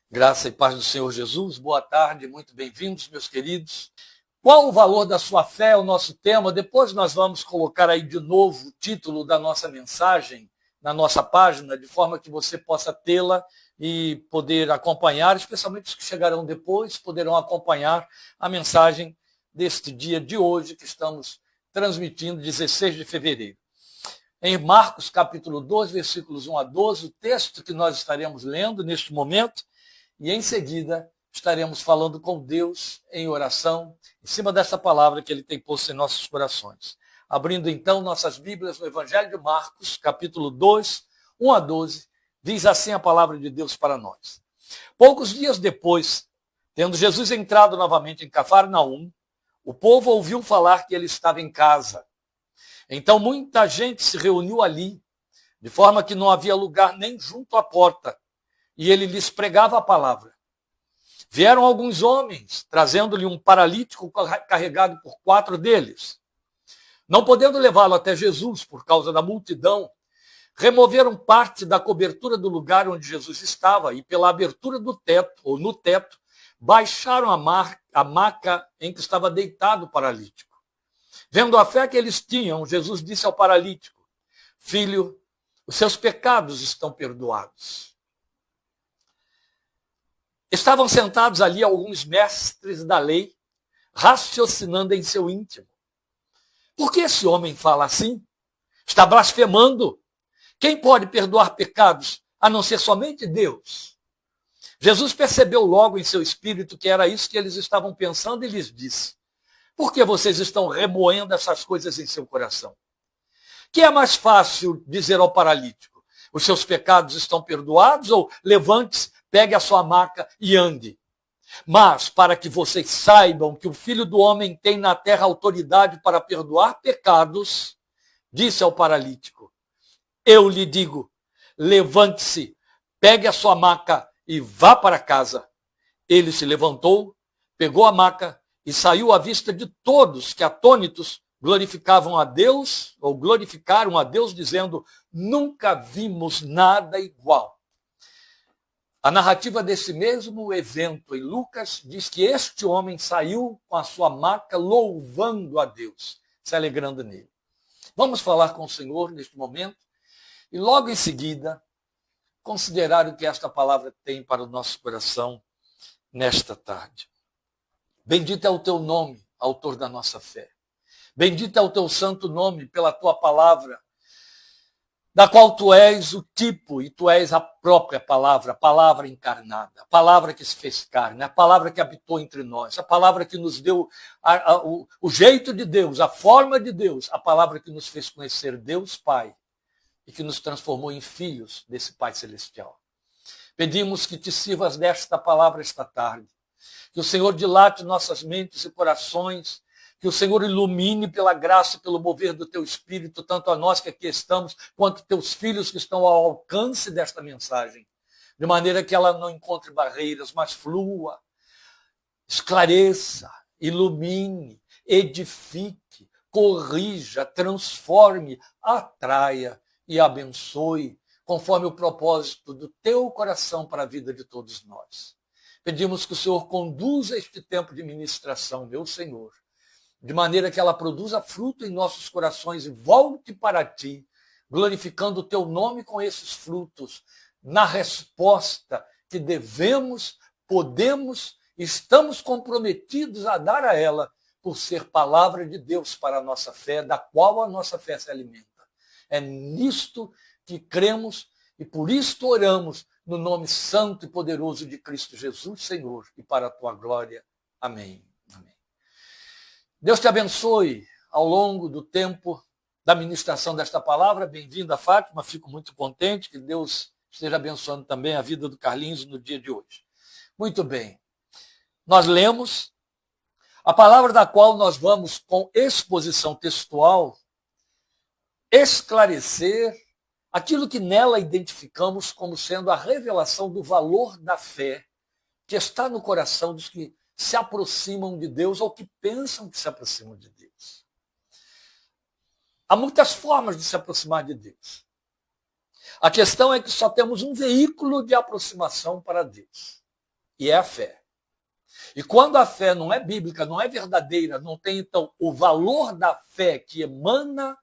Graça e paz do Senhor Jesus, boa tarde, muito bem-vindos, meus queridos. Qual o valor da sua fé é o nosso tema. Depois nós vamos colocar aí de novo o título da nossa mensagem na nossa página, de forma que você possa tê-la e poder acompanhar, especialmente os que chegarão depois, poderão acompanhar a mensagem deste dia de hoje que estamos transmitindo, 16 de fevereiro. Em Marcos, capítulo 2, versículos 1 a 12, o texto que nós estaremos lendo neste momento, e em seguida estaremos falando com Deus em oração, em cima dessa palavra que Ele tem posto em nossos corações. Abrindo então nossas Bíblias no Evangelho de Marcos, capítulo 2, 1 a 12, diz assim a palavra de Deus para nós. Poucos dias depois, tendo Jesus entrado novamente em Cafarnaum, o povo ouviu falar que ele estava em casa. Então muita gente se reuniu ali, de forma que não havia lugar nem junto à porta, e ele lhes pregava a palavra. Vieram alguns homens, trazendo-lhe um paralítico carregado por 4 deles. Não podendo levá-lo até Jesus por causa da multidão, removeram parte da cobertura do lugar onde Jesus estava e pela abertura do teto, ou no teto, baixaram a maca em que estava deitado o paralítico. Vendo a fé que eles tinham, Jesus disse ao paralítico: Filho, os seus pecados estão perdoados. Estavam sentados ali alguns mestres da lei, raciocinando em seu íntimo. Por que esse homem fala assim? Está blasfemando. Quem pode perdoar pecados a não ser somente Deus? Jesus percebeu logo em seu espírito que era isso que eles estavam pensando e lhes disse: Por que vocês estão remoendo essas coisas em seu coração? Que é mais fácil dizer ao paralítico: os seus pecados estão perdoados, ou levante-se, pegue a sua maca e ande. Mas, para que vocês saibam que o Filho do Homem tem na terra autoridade para perdoar pecados, disse ao paralítico: eu lhe digo, levante-se, pegue a sua maca e vá para casa. Ele se levantou, pegou a maca e saiu à vista de todos que, atônitos, glorificavam a Deus, ou glorificaram a Deus, dizendo: nunca vimos nada igual. A narrativa desse mesmo evento em Lucas diz que este homem saiu com a sua maca louvando a Deus, se alegrando nele. Vamos falar com o Senhor neste momento e logo em seguida considerar o que esta palavra tem para o nosso coração nesta tarde. Bendito é o teu nome, autor da nossa fé. Bendito é o teu santo nome pela tua palavra, da qual tu és o tipo, e tu és a própria palavra, a palavra encarnada, a palavra que se fez carne, a palavra que habitou entre nós, a palavra que nos deu o jeito de Deus, a forma de Deus, a palavra que nos fez conhecer Deus Pai e que nos transformou em filhos desse Pai Celestial. Pedimos que te sirvas desta palavra esta tarde, que o Senhor dilate nossas mentes e corações, que o Senhor ilumine pela graça e pelo mover do teu Espírito, tanto a nós que aqui estamos, quanto teus filhos que estão ao alcance desta mensagem, de maneira que ela não encontre barreiras, mas flua, esclareça, ilumine, edifique, corrija, transforme, atraia e abençoe, conforme o propósito do teu coração para a vida de todos nós. Pedimos que o Senhor conduza este tempo de ministração, meu Senhor, de maneira que ela produza fruto em nossos corações e volte para ti, glorificando o teu nome com esses frutos, na resposta que devemos, podemos, estamos comprometidos a dar a ela, por ser palavra de Deus para a nossa fé, da qual a nossa fé se alimenta. É nisto que cremos e por isto oramos, no nome santo e poderoso de Cristo Jesus, Senhor, e para a tua glória. Amém. Deus te abençoe ao longo do tempo da ministração desta palavra. Bem-vinda, Fátima. Fico muito contente que Deus esteja abençoando também a vida do Carlinhos no dia de hoje. Muito bem. Nós lemos a palavra da qual nós vamos, com exposição textual, esclarecer aquilo que nela identificamos como sendo a revelação do valor da fé que está no coração dos que se aproximam de Deus ou que pensam que se aproximam de Deus. Há muitas formas de se aproximar de Deus. A questão é que só temos um veículo de aproximação para Deus. e é a fé. E quando a fé não é bíblica, não é verdadeira, não tem, então, o valor da fé que emana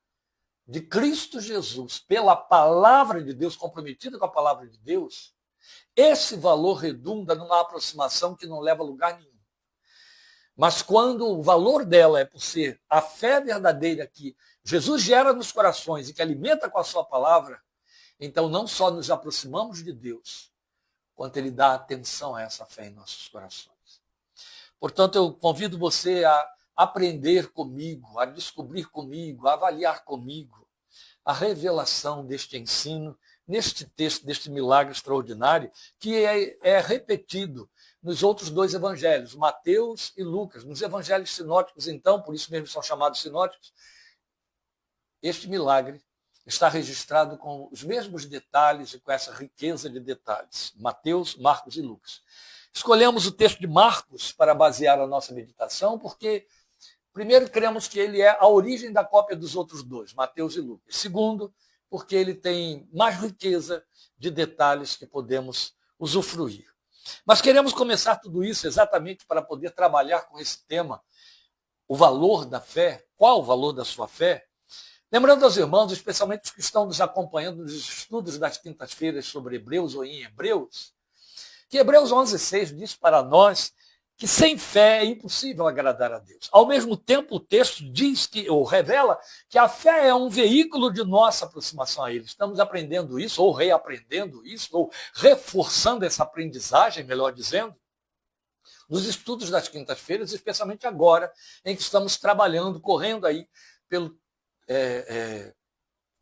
de Cristo Jesus, pela palavra de Deus, comprometida com a palavra de Deus, esse valor redunda numa aproximação que não leva a lugar nenhum. Mas quando o valor dela é por ser a fé verdadeira que Jesus gera nos corações e que alimenta com a sua palavra, então não só nos aproximamos de Deus, quanto Ele dá atenção a essa fé em nossos corações. Portanto, eu convido você a aprender comigo, a descobrir comigo, a avaliar comigo a revelação deste ensino, neste texto, deste milagre extraordinário, que é repetido nos outros dois evangelhos, Mateus e Lucas. Nos evangelhos sinóticos, então, por isso mesmo são chamados sinóticos, este milagre está registrado com os mesmos detalhes e com essa riqueza de detalhes. Mateus, Marcos e Lucas. Escolhemos o texto de Marcos para basear a nossa meditação, porque, primeiro, cremos que ele é a origem da cópia dos outros dois, Mateus e Lucas. Segundo, porque ele tem mais riqueza de detalhes que podemos usufruir. Mas queremos começar tudo isso exatamente para poder trabalhar com esse tema, o valor da fé. Qual o valor da sua fé? Lembrando aos irmãos, especialmente os que estão nos acompanhando nos estudos das quintas-feiras sobre Hebreus ou em Hebreus, que Hebreus 11:6 diz para nós que sem fé é impossível agradar a Deus. Ao mesmo tempo, o texto diz ou revela que a fé é um veículo de nossa aproximação a Ele. Estamos aprendendo isso, ou reaprendendo isso, ou reforçando essa aprendizagem, melhor dizendo, nos estudos das quintas-feiras, especialmente agora, em que estamos trabalhando, correndo aí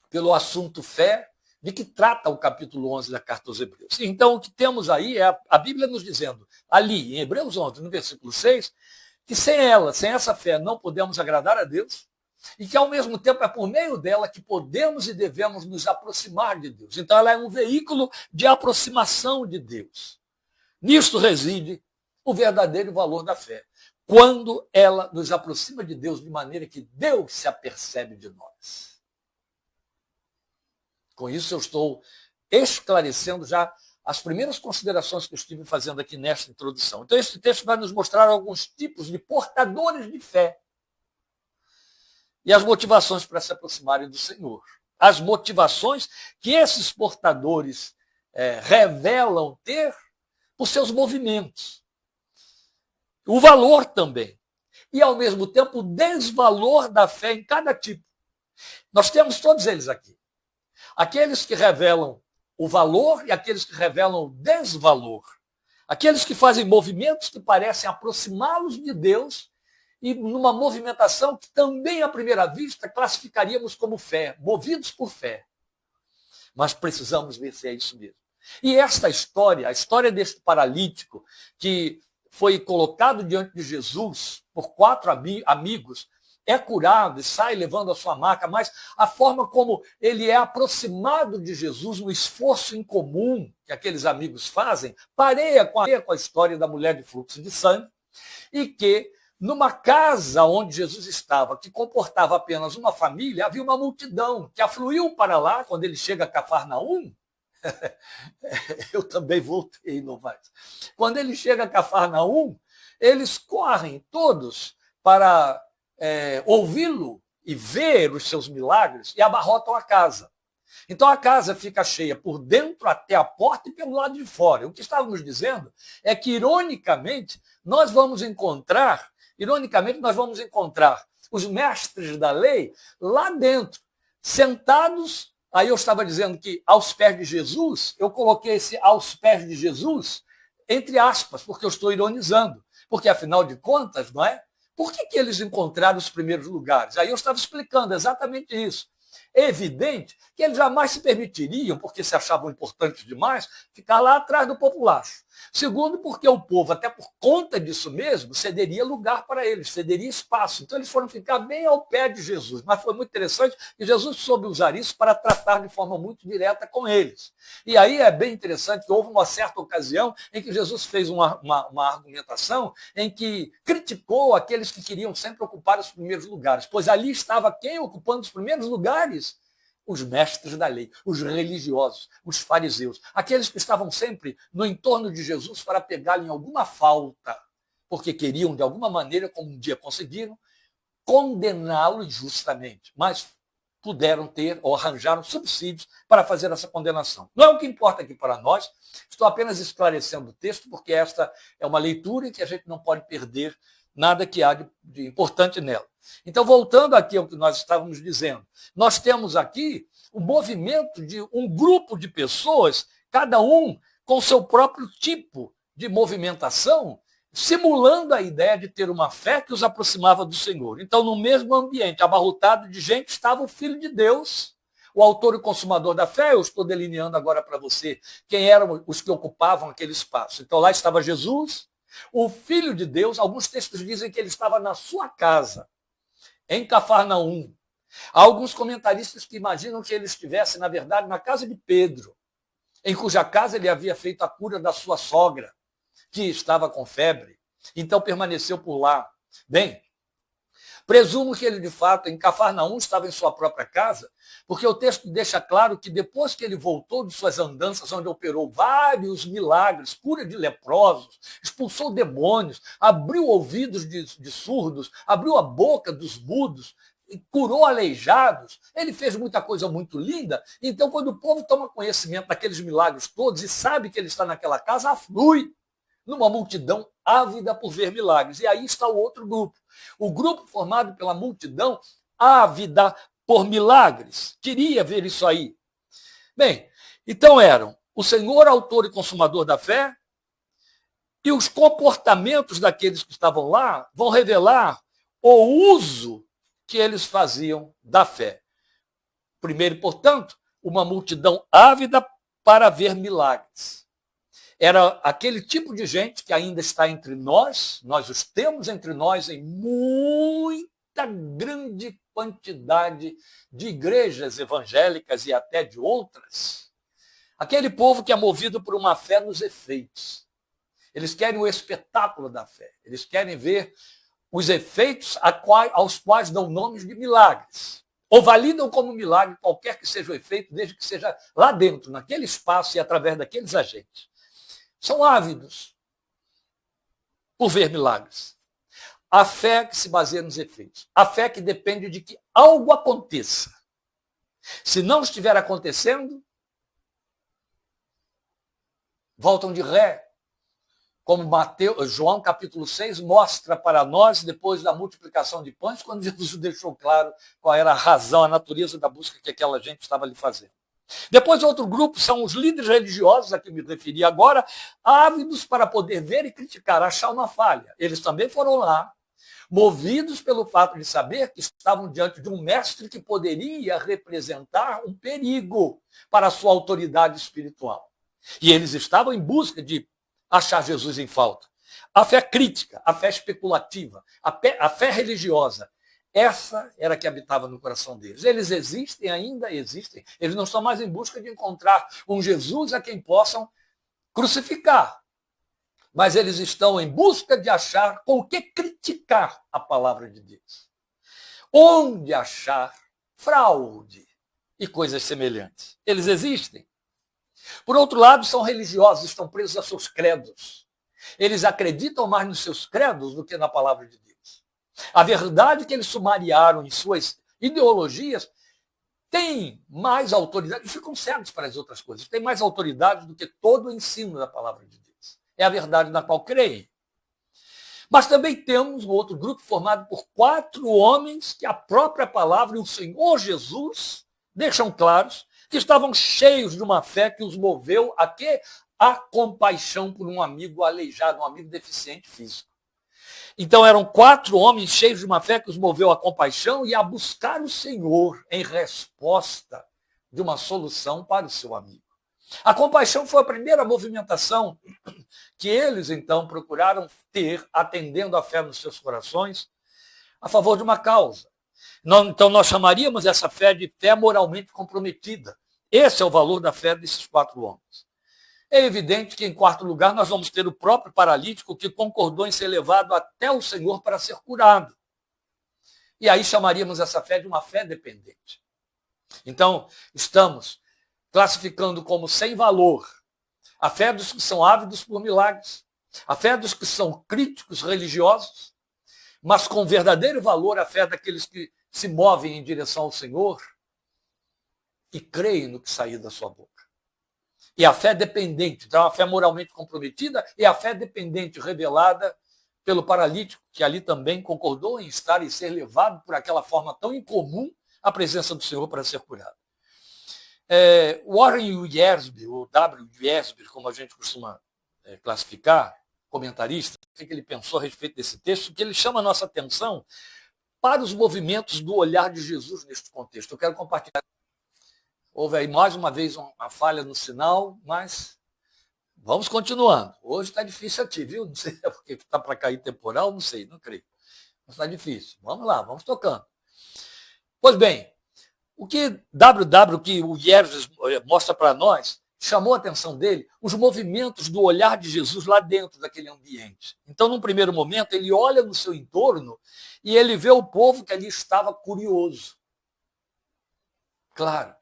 pelo assunto fé, de que trata o capítulo 11 da carta aos Hebreus. Então, o que temos aí é a Bíblia nos dizendo, ali, em Hebreus 11, no versículo 6, que sem ela, sem essa fé, não podemos agradar a Deus, e que, ao mesmo tempo, é por meio dela que podemos e devemos nos aproximar de Deus. Então, ela é um veículo de aproximação de Deus. Nisto reside o verdadeiro valor da fé, quando ela nos aproxima de Deus de maneira que Deus se apercebe de nós. Com isso, eu estou esclarecendo já as primeiras considerações que eu estive fazendo aqui nesta introdução. Então, esse texto vai nos mostrar alguns tipos de portadores de fé e as motivações para se aproximarem do Senhor. As motivações que esses portadores revelam ter por seus movimentos. O valor também. E, ao mesmo tempo, o desvalor da fé em cada tipo. Nós temos todos eles aqui. Aqueles que revelam o valor e aqueles que revelam o desvalor. Aqueles que fazem movimentos que parecem aproximá-los de Deus e numa movimentação que também, à primeira vista, classificaríamos como fé, movidos por fé. Mas precisamos ver se é isso mesmo. E esta história, a história deste paralítico que foi colocado diante de Jesus por 4 amigos, é curado e sai levando a sua maca, mas a forma como ele é aproximado de Jesus, no esforço em comum que aqueles amigos fazem, pareia com a história da mulher de fluxo de sangue, e que numa casa onde Jesus estava, que comportava apenas uma família, havia uma multidão que afluiu para lá. Quando ele chega a Cafarnaum, eu também voltei, não vai. Quando ele chega a Cafarnaum, eles correm todos para ouvi-lo e ver os seus milagres e abarrotam a casa. Então a casa fica cheia por dentro até a porta e pelo lado de fora. O que estávamos dizendo é que, ironicamente, nós vamos encontrar os mestres da lei lá dentro, sentados. Aí eu estava dizendo que aos pés de Jesus, eu coloquei esse aos pés de Jesus entre aspas, porque eu estou ironizando. Porque, afinal de contas, não é? Por que eles encontraram os primeiros lugares? Aí eu estava explicando exatamente isso. É evidente que eles jamais se permitiriam, porque se achavam importantes demais, ficar lá atrás do populacho. Segundo, porque o povo, até por conta disso mesmo, cederia lugar para eles, cederia espaço. Então eles foram ficar bem ao pé de Jesus. Mas foi muito interessante que Jesus soube usar isso para tratar de forma muito direta com eles. E aí é bem interessante que houve uma certa ocasião em que Jesus fez uma argumentação em que criticou aqueles que queriam sempre ocupar os primeiros lugares. Pois ali estava quem ocupando os primeiros lugares? Os mestres da lei, os religiosos, os fariseus, aqueles que estavam sempre no entorno de Jesus para pegá-lo em alguma falta, porque queriam, de alguma maneira, como um dia conseguiram, condená-lo injustamente, mas puderam ter ou arranjaram subsídios para fazer essa condenação. Não é o que importa aqui para nós, estou apenas esclarecendo o texto, porque esta é uma leitura em que a gente não pode perder nada que há de importante nela. Então, voltando aqui ao que nós estávamos dizendo, nós temos aqui o movimento de um grupo de pessoas, cada um com seu próprio tipo de movimentação, simulando a ideia de ter uma fé que os aproximava do Senhor. Então, no mesmo ambiente, abarrotado de gente, estava o Filho de Deus, o autor e consumador da fé. Eu estou delineando agora para você quem eram os que ocupavam aquele espaço. Então, lá estava Jesus, o Filho de Deus. Alguns textos dizem que ele estava na sua casa, em Cafarnaum. Há alguns comentaristas que imaginam que ele estivesse, na verdade, na casa de Pedro, em cuja casa ele havia feito a cura da sua sogra, que estava com febre, então permaneceu por lá. Bem, presumo que ele, de fato, em Cafarnaum estava em sua própria casa, porque o texto deixa claro que depois que ele voltou de suas andanças, onde operou vários milagres, cura de leprosos, expulsou demônios, abriu ouvidos de surdos, abriu a boca dos mudos, curou aleijados, ele fez muita coisa muito linda. Então, quando o povo toma conhecimento daqueles milagres todos e sabe que ele está naquela casa, aflui numa multidão ávida por ver milagres. E aí está o outro grupo. O grupo formado pela multidão ávida por milagres. Queria ver isso aí. Bem, então eram o Senhor, autor e consumador da fé, e os comportamentos daqueles que estavam lá vão revelar o uso que eles faziam da fé. Primeiro, portanto, uma multidão ávida para ver milagres. Era aquele tipo de gente que ainda está entre nós os temos entre nós em muita grande quantidade de igrejas evangélicas e até de outras. Aquele povo que é movido por uma fé nos efeitos. Eles querem o espetáculo da fé. Eles querem ver os efeitos aos quais dão nomes de milagres. Ou validam como milagre qualquer que seja o efeito, desde que seja lá dentro, naquele espaço e através daqueles agentes. São ávidos por ver milagres. A fé que se baseia nos efeitos. A fé que depende de que algo aconteça. Se não estiver acontecendo, voltam de ré. Como João capítulo 6 mostra para nós, depois da multiplicação de pães, quando Jesus deixou claro qual era a razão, a natureza da busca que aquela gente estava ali fazendo. Depois, outro grupo são os líderes religiosos, a que me referi agora, ávidos para poder ver e criticar, achar uma falha. Eles também foram lá, movidos pelo fato de saber que estavam diante de um mestre que poderia representar um perigo para a sua autoridade espiritual. E eles estavam em busca de achar Jesus em falta. A fé crítica, a fé especulativa, a fé religiosa, essa era a que habitava no coração deles. Eles existem, ainda existem. Eles não estão mais em busca de encontrar um Jesus a quem possam crucificar. Mas eles estão em busca de achar com o que criticar a palavra de Deus. Onde achar fraude e coisas semelhantes. Eles existem. Por outro lado, são religiosos, estão presos a seus credos. Eles acreditam mais nos seus credos do que na palavra de Deus. A verdade que eles sumariaram em suas ideologias tem mais autoridade, e ficam cegos para as outras coisas, tem mais autoridade do que todo o ensino da palavra de Deus. É a verdade na qual creem. Mas também temos um outro grupo formado por 4 homens que a própria palavra e o Senhor Jesus deixam claros que estavam cheios de uma fé que os moveu a quê? A compaixão por um amigo aleijado, um amigo deficiente físico. Então eram 4 homens cheios de uma fé que os moveu à compaixão e a buscar o Senhor em resposta de uma solução para o seu amigo. A compaixão foi a primeira movimentação que eles, então, procuraram ter, atendendo a fé nos seus corações, a favor de uma causa. Então nós chamaríamos essa fé de fé moralmente comprometida. Esse é o valor da fé desses 4 homens. É evidente que, em quarto lugar, nós vamos ter o próprio paralítico que concordou em ser levado até o Senhor para ser curado. E aí chamaríamos essa fé de uma fé dependente. Então, estamos classificando como sem valor a fé dos que são ávidos por milagres, a fé dos que são críticos religiosos, mas com verdadeiro valor a fé daqueles que se movem em direção ao Senhor e creem no que sair da sua boca. E a fé dependente, então a fé moralmente comprometida e a fé dependente revelada pelo paralítico, que ali também concordou em estar e ser levado por aquela forma tão incomum à presença do Senhor para ser curado. Warren Wiersbe, ou W. Wiersbe, como a gente costuma classificar, comentarista, o que ele pensou a respeito desse texto, que ele chama a nossa atenção para os movimentos do olhar de Jesus neste contexto. Eu quero compartilhar. Houve aí mais uma vez uma falha no sinal, mas vamos continuando. Hoje está difícil aqui, viu? Não sei se é porque está para cair temporal, não sei, não creio. Mas está difícil. Vamos lá, vamos tocando. Pois bem, o que o Yerges mostra para nós, chamou a atenção dele, os movimentos do olhar de Jesus lá dentro daquele ambiente. Então, num primeiro momento, ele olha no seu entorno e ele vê o povo que ali estava curioso. Claro,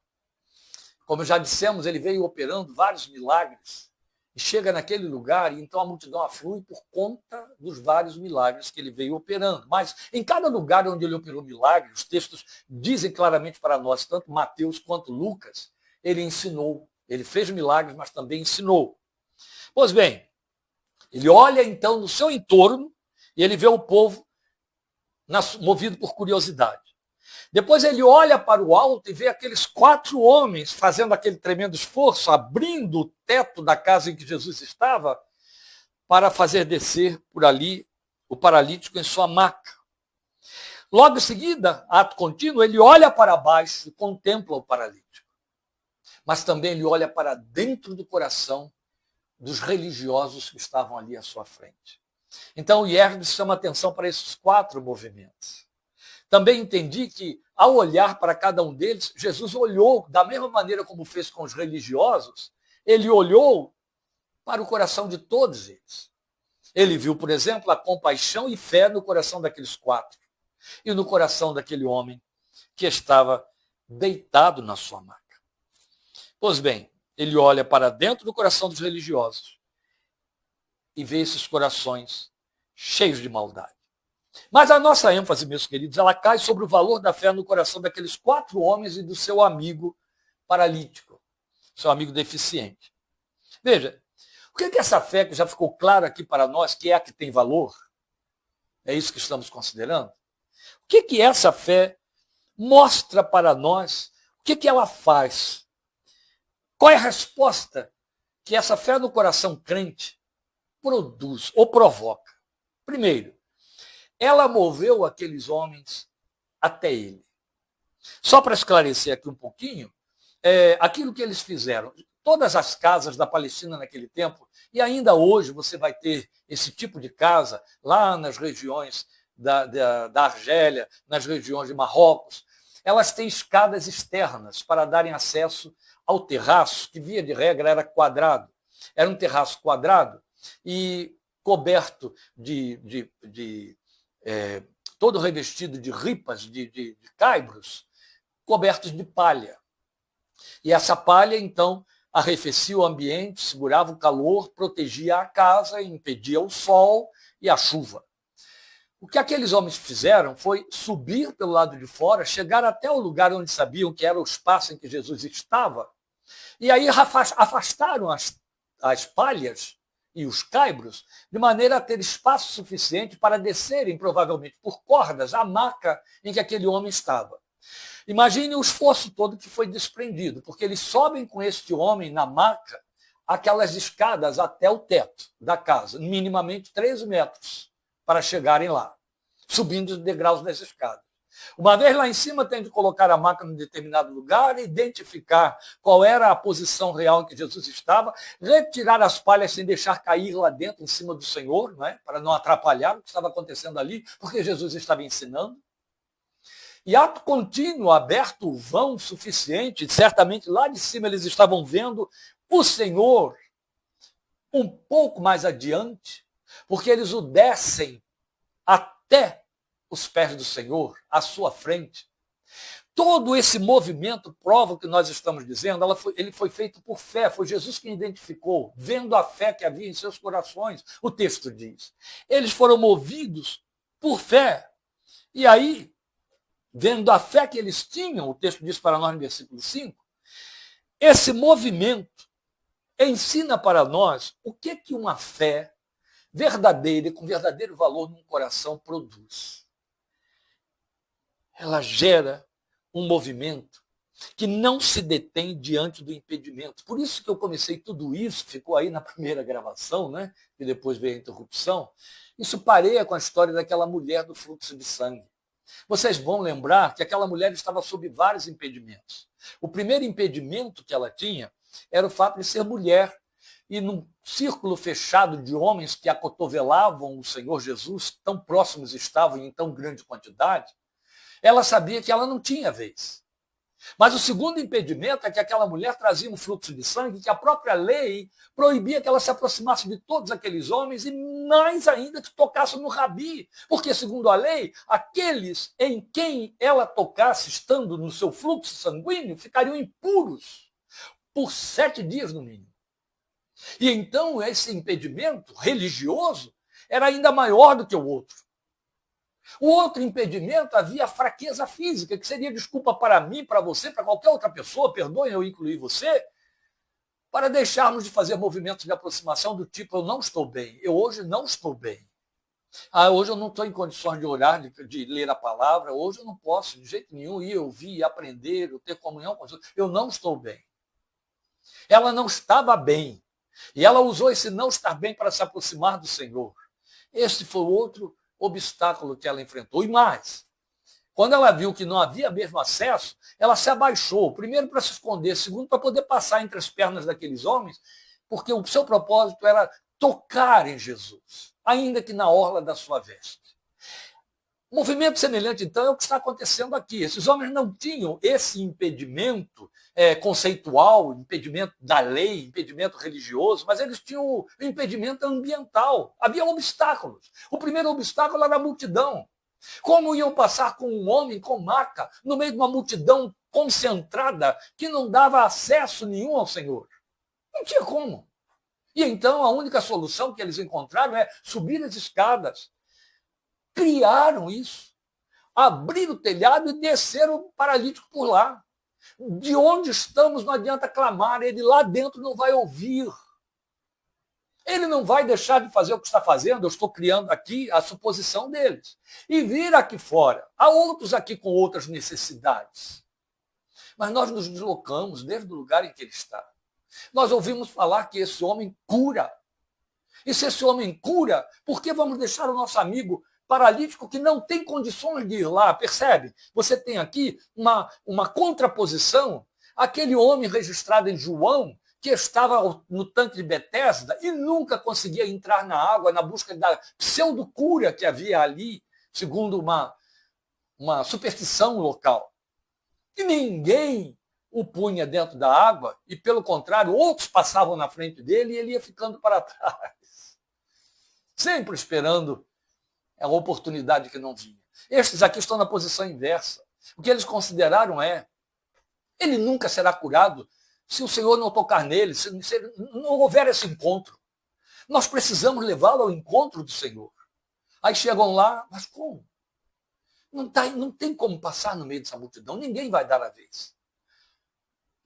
como já dissemos, ele veio operando vários milagres e chega naquele lugar e então a multidão aflui por conta dos vários milagres que ele veio operando. Mas em cada lugar onde ele operou milagres, os textos dizem claramente para nós, tanto Mateus quanto Lucas, ele ensinou. Ele fez milagres, mas também ensinou. Pois bem, ele olha então no seu entorno e ele vê o povo movido por curiosidade. Depois ele olha para o alto e vê aqueles 4 homens fazendo aquele tremendo esforço, abrindo o teto da casa em que Jesus estava, para fazer descer por ali o paralítico em sua maca. Logo em seguida, ato contínuo, ele olha para baixo e contempla o paralítico. Mas também ele olha para dentro do coração dos religiosos que estavam ali à sua frente. Então o Yerges chama atenção para esses 4 movimentos. Também entendi que, ao olhar para cada um deles, Jesus olhou, da mesma maneira como fez com os religiosos, ele olhou para o coração de todos eles. Ele viu, por exemplo, a compaixão e fé no coração daqueles 4 e no coração daquele homem que estava deitado na sua maca. Pois bem, ele olha para dentro do coração dos religiosos e vê esses corações cheios de maldade. Mas a nossa ênfase, meus queridos, ela cai sobre o valor da fé no coração daqueles 4 homens e do seu amigo paralítico, seu amigo deficiente. Veja, o que é essa fé, que já ficou claro aqui para nós, que é a que tem valor? É isso que estamos considerando? O que essa fé mostra para nós? O que ela faz? Qual é a resposta que essa fé no coração crente produz ou provoca? Primeiro, ela moveu aqueles homens até ele. Só para esclarecer aqui um pouquinho, aquilo que eles fizeram, todas as casas da Palestina naquele tempo, e ainda hoje você vai ter esse tipo de casa lá nas regiões da Argélia, nas regiões de Marrocos, elas têm escadas externas para darem acesso ao terraço, que via de regra era quadrado. Era um terraço quadrado e coberto todo revestido de ripas, de caibros, cobertos de palha. E essa palha, então, arrefecia o ambiente, segurava o calor, protegia a casa, impedia o sol e a chuva. O que aqueles homens fizeram foi subir pelo lado de fora, chegar até o lugar onde sabiam que era o espaço em que Jesus estava, e aí afastaram as palhas e os caibros, de maneira a ter espaço suficiente para descerem, provavelmente por cordas, a maca em que aquele homem estava. Imagine o esforço todo que foi desprendido, porque eles sobem com este homem na maca aquelas escadas até o teto da casa, minimamente 13 metros, para chegarem lá, subindo os degraus das escadas. Uma vez lá em cima, tem de colocar a maca em determinado lugar, identificar qual era a posição real em que Jesus estava, retirar as palhas sem deixar cair lá dentro, em cima do Senhor, não é? Para não atrapalhar o que estava acontecendo ali, porque Jesus estava ensinando. E ato contínuo, aberto o vão suficiente, certamente lá de cima eles estavam vendo o Senhor um pouco mais adiante, porque eles o descem até os pés do Senhor, à sua frente, Todo esse movimento prova o que nós estamos dizendo, ele foi feito por fé, foi Jesus quem identificou, vendo a fé que havia em seus corações, o texto diz. Eles foram movidos por fé. E aí, vendo a fé que eles tinham, o texto diz para nós no versículo 5, esse movimento ensina para nós o que uma fé verdadeira e com verdadeiro valor num coração produz. Ela gera um movimento que não se detém diante do impedimento. Por isso que eu comecei tudo isso, ficou aí na primeira gravação, né? E depois veio a interrupção. Isso pareia com a história daquela mulher do fluxo de sangue. Vocês vão lembrar que aquela mulher estava sob vários impedimentos. O primeiro impedimento que ela tinha era o fato de ser mulher. E num círculo fechado de homens que acotovelavam o Senhor Jesus, tão próximos estavam em tão grande quantidade, ela sabia que ela não tinha vez. Mas o segundo impedimento é que aquela mulher trazia um fluxo de sangue que a própria lei proibia que ela se aproximasse de todos aqueles homens e mais ainda que tocasse no rabi. Porque, segundo a lei, aqueles em quem ela tocasse, estando no seu fluxo sanguíneo, ficariam impuros por 7 dias no mínimo. E então esse impedimento religioso era ainda maior do que o outro. O outro impedimento havia a fraqueza física, que seria desculpa para mim, para você, para qualquer outra pessoa, perdoem eu incluir você, para deixarmos de fazer movimentos de aproximação do tipo, eu não estou bem, eu hoje não estou bem. Hoje eu não estou em condições de orar, de ler a palavra, hoje eu não posso de jeito nenhum ir ouvir, aprender, ter comunhão com Deus, eu não estou bem. Ela não estava bem, e ela usou esse não estar bem para se aproximar do Senhor. Esse foi outro obstáculo que ela enfrentou. E mais, quando ela viu que não havia mesmo acesso, ela se abaixou, primeiro para se esconder, segundo para poder passar entre as pernas daqueles homens, porque o seu propósito era tocar em Jesus, ainda que na orla da sua veste. Movimento semelhante, então, é o que está acontecendo aqui. Esses homens não tinham esse impedimento conceitual, impedimento da lei, impedimento religioso, mas eles tinham o impedimento ambiental. Havia obstáculos. O primeiro obstáculo era a multidão. Como iam passar com um homem com maca no meio de uma multidão concentrada que não dava acesso nenhum ao Senhor? Não tinha como. E então a única solução que eles encontraram é subir as escadas. Criaram isso, abriram o telhado e desceram o paralítico por lá. De onde estamos não adianta clamar, ele lá dentro não vai ouvir. Ele não vai deixar de fazer o que está fazendo, eu estou criando aqui a suposição deles. E vir aqui fora, há outros aqui com outras necessidades. Mas nós nos deslocamos desde o lugar em que ele está. Nós ouvimos falar que esse homem cura. E se esse homem cura, por que vamos deixar o nosso amigo paralítico que não tem condições de ir lá, percebe? Você tem aqui uma contraposição àquele homem registrado em João, que estava no tanque de Betesda e nunca conseguia entrar na água na busca da pseudocura que havia ali, segundo uma superstição local. E ninguém o punha dentro da água e, pelo contrário, outros passavam na frente dele e ele ia ficando para trás, sempre esperando a oportunidade que não vinha. Estes aqui estão na posição inversa. O que eles consideraram ele nunca será curado se o Senhor não tocar nele, se não houver esse encontro. Nós precisamos levá-lo ao encontro do Senhor. Aí chegam lá, mas como? Não tem como passar no meio dessa multidão, ninguém vai dar a vez.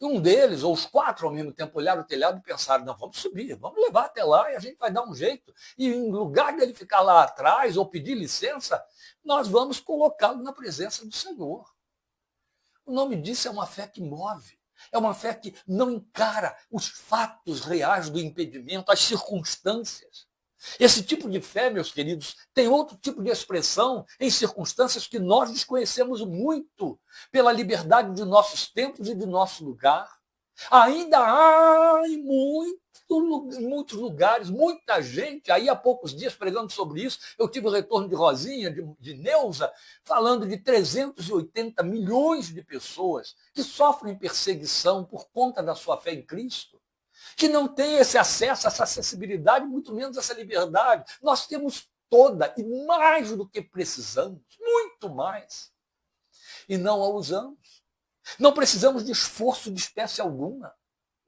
E um deles, ou os 4 ao mesmo tempo, olharam o telhado e pensaram, não, vamos subir, vamos levar até lá e a gente vai dar um jeito. E em lugar dele ficar lá atrás ou pedir licença, nós vamos colocá-lo na presença do Senhor. O nome disso é uma fé que move. É uma fé que não encara os fatos reais do impedimento, as circunstâncias. Esse tipo de fé, meus queridos, tem outro tipo de expressão em circunstâncias que nós desconhecemos muito pela liberdade de nossos tempos e de nosso lugar. Ainda há em muitos lugares, muita gente, aí há poucos dias pregando sobre isso, eu tive o retorno de Rosinha, de Neuza, falando de 380 milhões de pessoas que sofrem perseguição por conta da sua fé em Cristo, que não tem esse acesso, essa acessibilidade, muito menos essa liberdade. Nós temos toda e mais do que precisamos, muito mais. e não a usamos. Não precisamos de esforço de espécie alguma.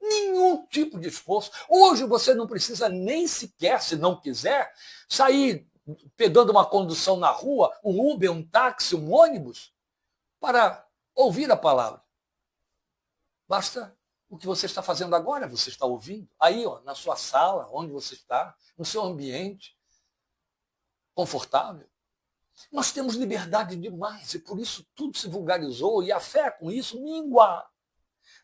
Nenhum tipo de esforço. Hoje você não precisa nem sequer, se não quiser, sair pegando uma condução na rua, um Uber, um táxi, um ônibus, para ouvir a palavra. Basta o que você está fazendo agora, você está ouvindo. Aí, ó, na sua sala, onde você está, no seu ambiente confortável. Nós temos liberdade demais e por isso tudo se vulgarizou e a fé com isso mingua.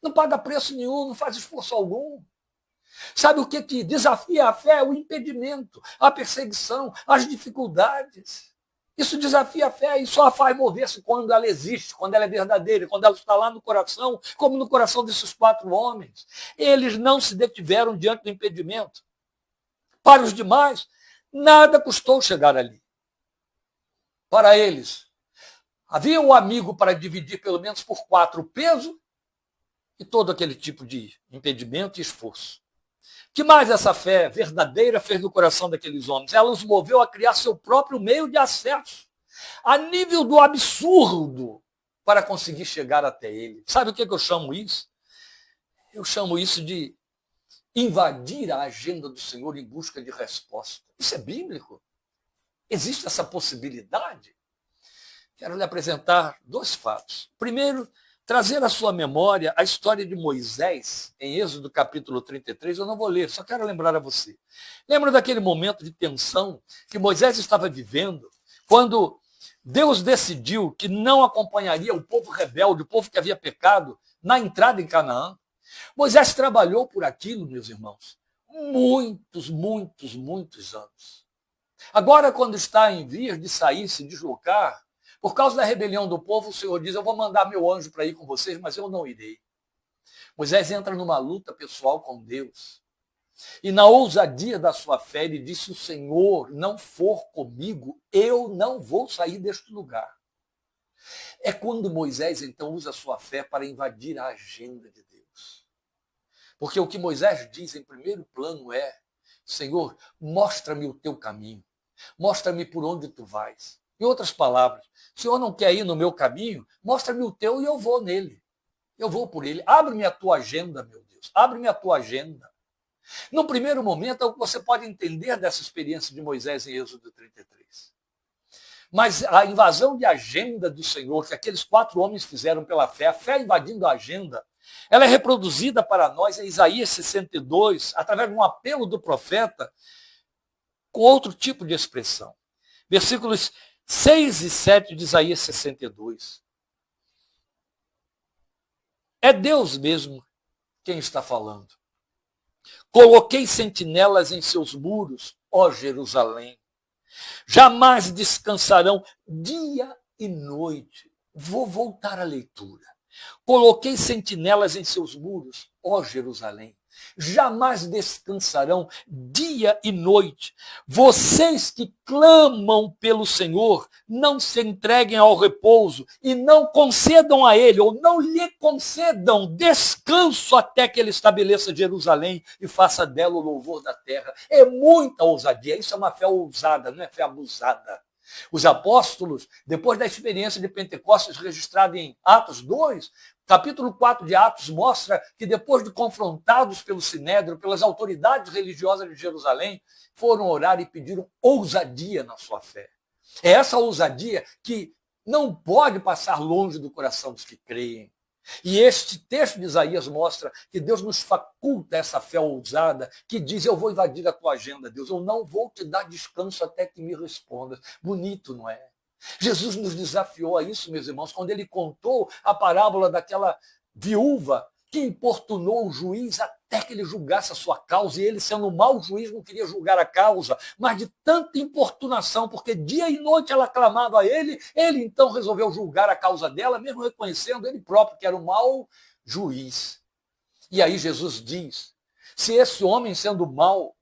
Não paga preço nenhum, não faz esforço algum. Sabe o que desafia a fé? O impedimento, a perseguição, as dificuldades. Isso desafia a fé e só a faz mover-se quando ela existe, quando ela é verdadeira, quando ela está lá no coração, como no coração desses 4 homens. Eles não se detiveram diante do impedimento. Para os demais, nada custou chegar ali. Para eles, havia um amigo para dividir pelo menos por 4 o peso e todo aquele tipo de impedimento e esforço. Que mais essa fé verdadeira fez no coração daqueles homens? Ela os moveu a criar seu próprio meio de acesso, a nível do absurdo, para conseguir chegar até ele. Sabe o que eu chamo isso? Eu chamo isso de invadir a agenda do Senhor em busca de resposta. Isso é bíblico? Existe essa possibilidade? Quero lhe apresentar 2 fatos. Primeiro, trazer à sua memória a história de Moisés, em Êxodo capítulo 33, eu não vou ler, só quero lembrar a você. Lembra daquele momento de tensão que Moisés estava vivendo, quando Deus decidiu que não acompanharia o povo rebelde, o povo que havia pecado, na entrada em Canaã? Moisés trabalhou por aquilo, meus irmãos, muitos anos. Agora, quando está em vias de sair, se deslocar, por causa da rebelião do povo, o Senhor diz, eu vou mandar meu anjo para ir com vocês, mas eu não irei. Moisés entra numa luta pessoal com Deus. E na ousadia da sua fé, ele disse, se o Senhor não for comigo, eu não vou sair deste lugar. É quando Moisés, então, usa a sua fé para invadir a agenda de Deus. Porque o que Moisés diz em primeiro plano é, Senhor, mostra-me o teu caminho. Mostra-me por onde tu vais. Em outras palavras, o Senhor não quer ir no meu caminho? Mostra-me o teu e eu vou nele. Eu vou por ele. Abre-me a tua agenda, meu Deus. Abre-me a tua agenda. No primeiro momento, é o que você pode entender dessa experiência de Moisés em Êxodo 33. Mas a invasão de agenda do Senhor, que aqueles 4 homens fizeram pela fé, a fé invadindo a agenda, ela é reproduzida para nós em Isaías 62, através de um apelo do profeta, com outro tipo de expressão. Versículos 6 e 7 de Isaías 62. É Deus mesmo quem está falando. Coloquei sentinelas em seus muros, ó Jerusalém. Jamais descansarão dia e noite. Vou voltar à leitura. Coloquei sentinelas em seus muros, ó Jerusalém. Jamais descansarão dia e noite. Vocês que clamam pelo Senhor, não se entreguem ao repouso e não concedam a ele, ou não lhe concedam descanso até que ele estabeleça Jerusalém e faça dela o louvor da terra. É muita ousadia, isso é uma fé ousada, não é fé abusada. Os apóstolos, depois da experiência de Pentecostes registrada em Atos 2, capítulo 4 de Atos mostra que depois de confrontados pelo Sinédrio, pelas autoridades religiosas de Jerusalém, foram orar e pediram ousadia na sua fé. É essa ousadia que não pode passar longe do coração dos que creem. E este texto de Isaías mostra que Deus nos faculta essa fé ousada, que diz, eu vou invadir a tua agenda, Deus, eu não vou te dar descanso até que me respondas. Bonito, não é? Jesus nos desafiou a isso, meus irmãos, quando ele contou a parábola daquela viúva que importunou o juiz até que ele julgasse a sua causa, e ele, sendo um mau juiz, não queria julgar a causa, mas de tanta importunação, porque dia e noite ela clamava a ele, ele então resolveu julgar a causa dela, mesmo reconhecendo ele próprio que era um mau juiz. E aí Jesus diz, se esse homem, sendo mau,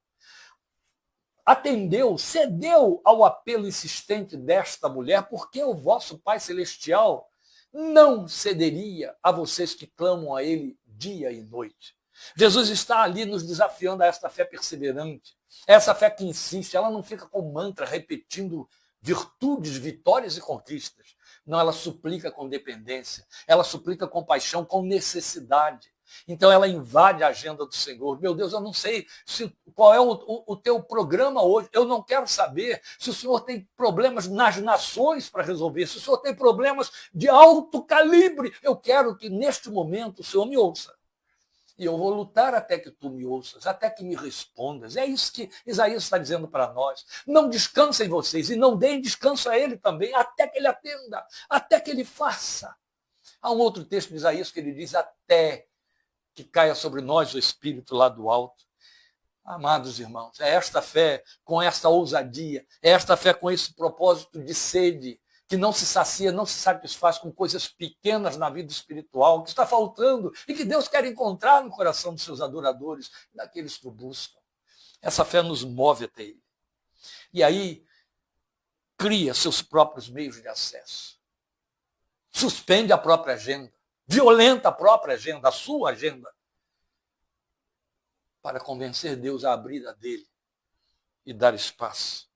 atendeu, cedeu ao apelo insistente desta mulher, porque o vosso Pai Celestial não cederia a vocês que clamam a ele dia e noite. Jesus está ali nos desafiando a esta fé perseverante, essa fé que insiste, ela não fica com mantra repetindo virtudes, vitórias e conquistas, Não, ela suplica com dependência, ela suplica com paixão, com necessidade. Então ela invade a agenda do Senhor. Meu Deus, eu não sei qual é o teu programa hoje. Eu não quero saber se o Senhor tem problemas nas nações para resolver, se o Senhor tem problemas de alto calibre. Eu quero que neste momento o Senhor me ouça. E eu vou lutar até que tu me ouças, até que me respondas. É isso que Isaías está dizendo para nós. Não descansem vocês e não deem descanso a ele também, até que ele atenda, até que ele faça. Há um outro texto de Isaías que ele diz, até que caia sobre nós o Espírito lá do alto. Amados irmãos, é esta fé com esta ousadia, é esta fé com esse propósito de sede, que não se sacia, não se satisfaz com coisas pequenas na vida espiritual, que está faltando e que Deus quer encontrar no coração dos seus adoradores, daqueles que o buscam. Essa fé nos move até ele. E aí, cria seus próprios meios de acesso. Suspende a própria agenda, violenta a própria agenda, a sua agenda, para convencer Deus a abrir a dele e dar espaço.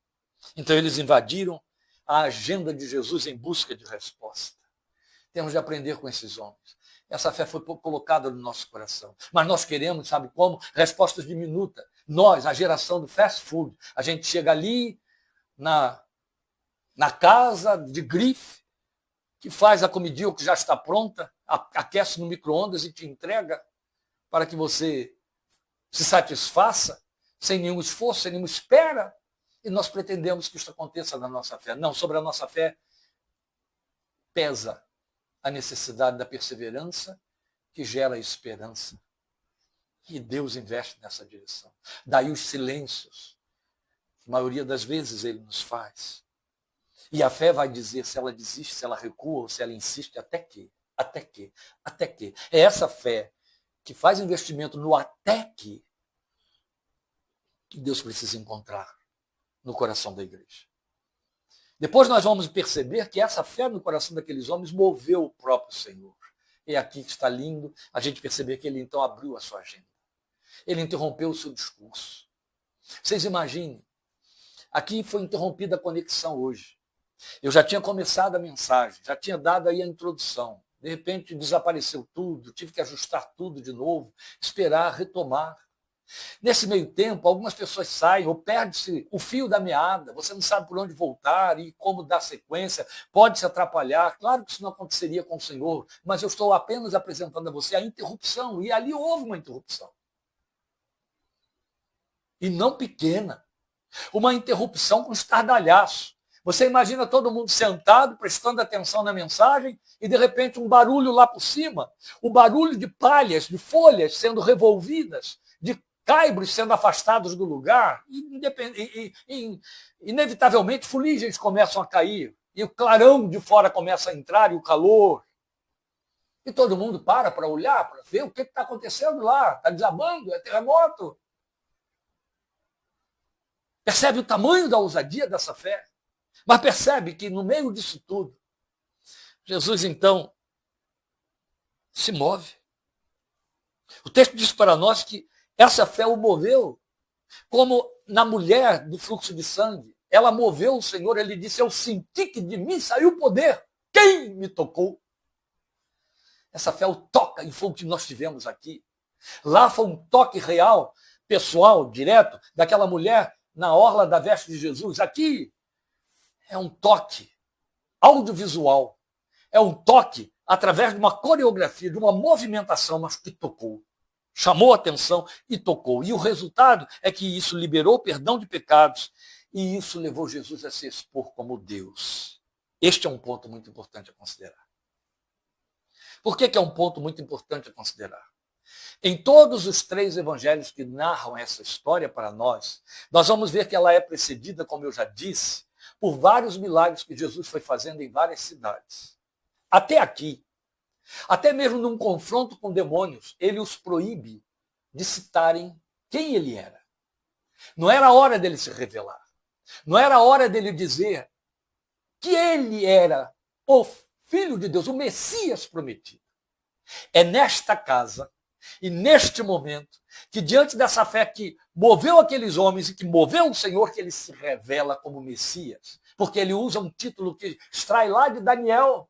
Então eles invadiram a agenda de Jesus em busca de resposta. Temos de aprender com esses homens. Essa fé foi colocada no nosso coração. Mas nós queremos, sabe como? Respostas diminutas. Nós, a geração do fast food, a gente chega ali na casa de grife, que faz a comidinha que já está pronta, aquece no micro-ondas e te entrega para que você se satisfaça, sem nenhum esforço, sem nenhuma espera. E nós pretendemos que isso aconteça na nossa fé. Não, sobre a nossa fé pesa a necessidade da perseverança que gera esperança. E Deus investe nessa direção. Daí os silêncios, a maioria das vezes ele nos faz. E a fé vai dizer se ela desiste, se ela recua ou se ela insiste, até que. É essa fé que faz investimento no até que Deus precisa encontrar no coração da igreja. Depois nós vamos perceber que essa fé no coração daqueles homens moveu o próprio Senhor. É aqui que está lindo a gente perceber que ele então abriu a sua agenda. Ele interrompeu o seu discurso. Vocês imaginem, aqui foi interrompida a conexão hoje. Eu já tinha começado a mensagem, já tinha dado aí a introdução. De repente desapareceu tudo, tive que ajustar tudo de novo, esperar, retomar. Nesse meio tempo, algumas pessoas saem ou perde-se o fio da meada, você não sabe por onde voltar e como dar sequência, pode se atrapalhar. Claro que isso não aconteceria com o Senhor, mas eu estou apenas apresentando a você a interrupção, e ali houve uma interrupção. E não pequena, uma interrupção com estardalhaço. Você imagina todo mundo sentado, prestando atenção na mensagem, e de repente um barulho lá por cima, o barulho de palhas, de folhas sendo revolvidas, de caibros sendo afastados do lugar, e inevitavelmente fuligens começam a cair, e o clarão de fora começa a entrar, e o calor. E todo mundo para olhar, para ver o que está acontecendo lá. Está desabando, é terremoto. Percebe o tamanho da ousadia dessa fé? Mas percebe que no meio disso tudo, Jesus então se move. O texto diz para nós que essa fé o moveu, como na mulher do fluxo de sangue. Ela moveu o Senhor, ele disse, eu senti que de mim saiu poder. Quem me tocou? Essa fé o toca, e foi o que nós tivemos aqui. Lá foi um toque real, pessoal, direto, daquela mulher na orla da veste de Jesus. Aqui é um toque audiovisual. É um toque através de uma coreografia, de uma movimentação, mas que tocou. Chamou a atenção e tocou. E o resultado é que isso liberou perdão de pecados e isso levou Jesus a se expor como Deus. Este é um ponto muito importante a considerar. Por que é um ponto muito importante a considerar? Em todos os 3 evangelhos que narram essa história para nós vamos ver que ela é precedida, como eu já disse, por vários milagres que Jesus foi fazendo em várias cidades. Até aqui, até mesmo num confronto com demônios, ele os proíbe de citarem quem ele era. Não era a hora dele se revelar. Não era a hora dele dizer que ele era o Filho de Deus, o Messias prometido. É nesta casa E neste momento, que diante dessa fé que moveu aqueles homens e que moveu o Senhor, que ele se revela como Messias. Porque ele usa um título que extrai lá de Daniel,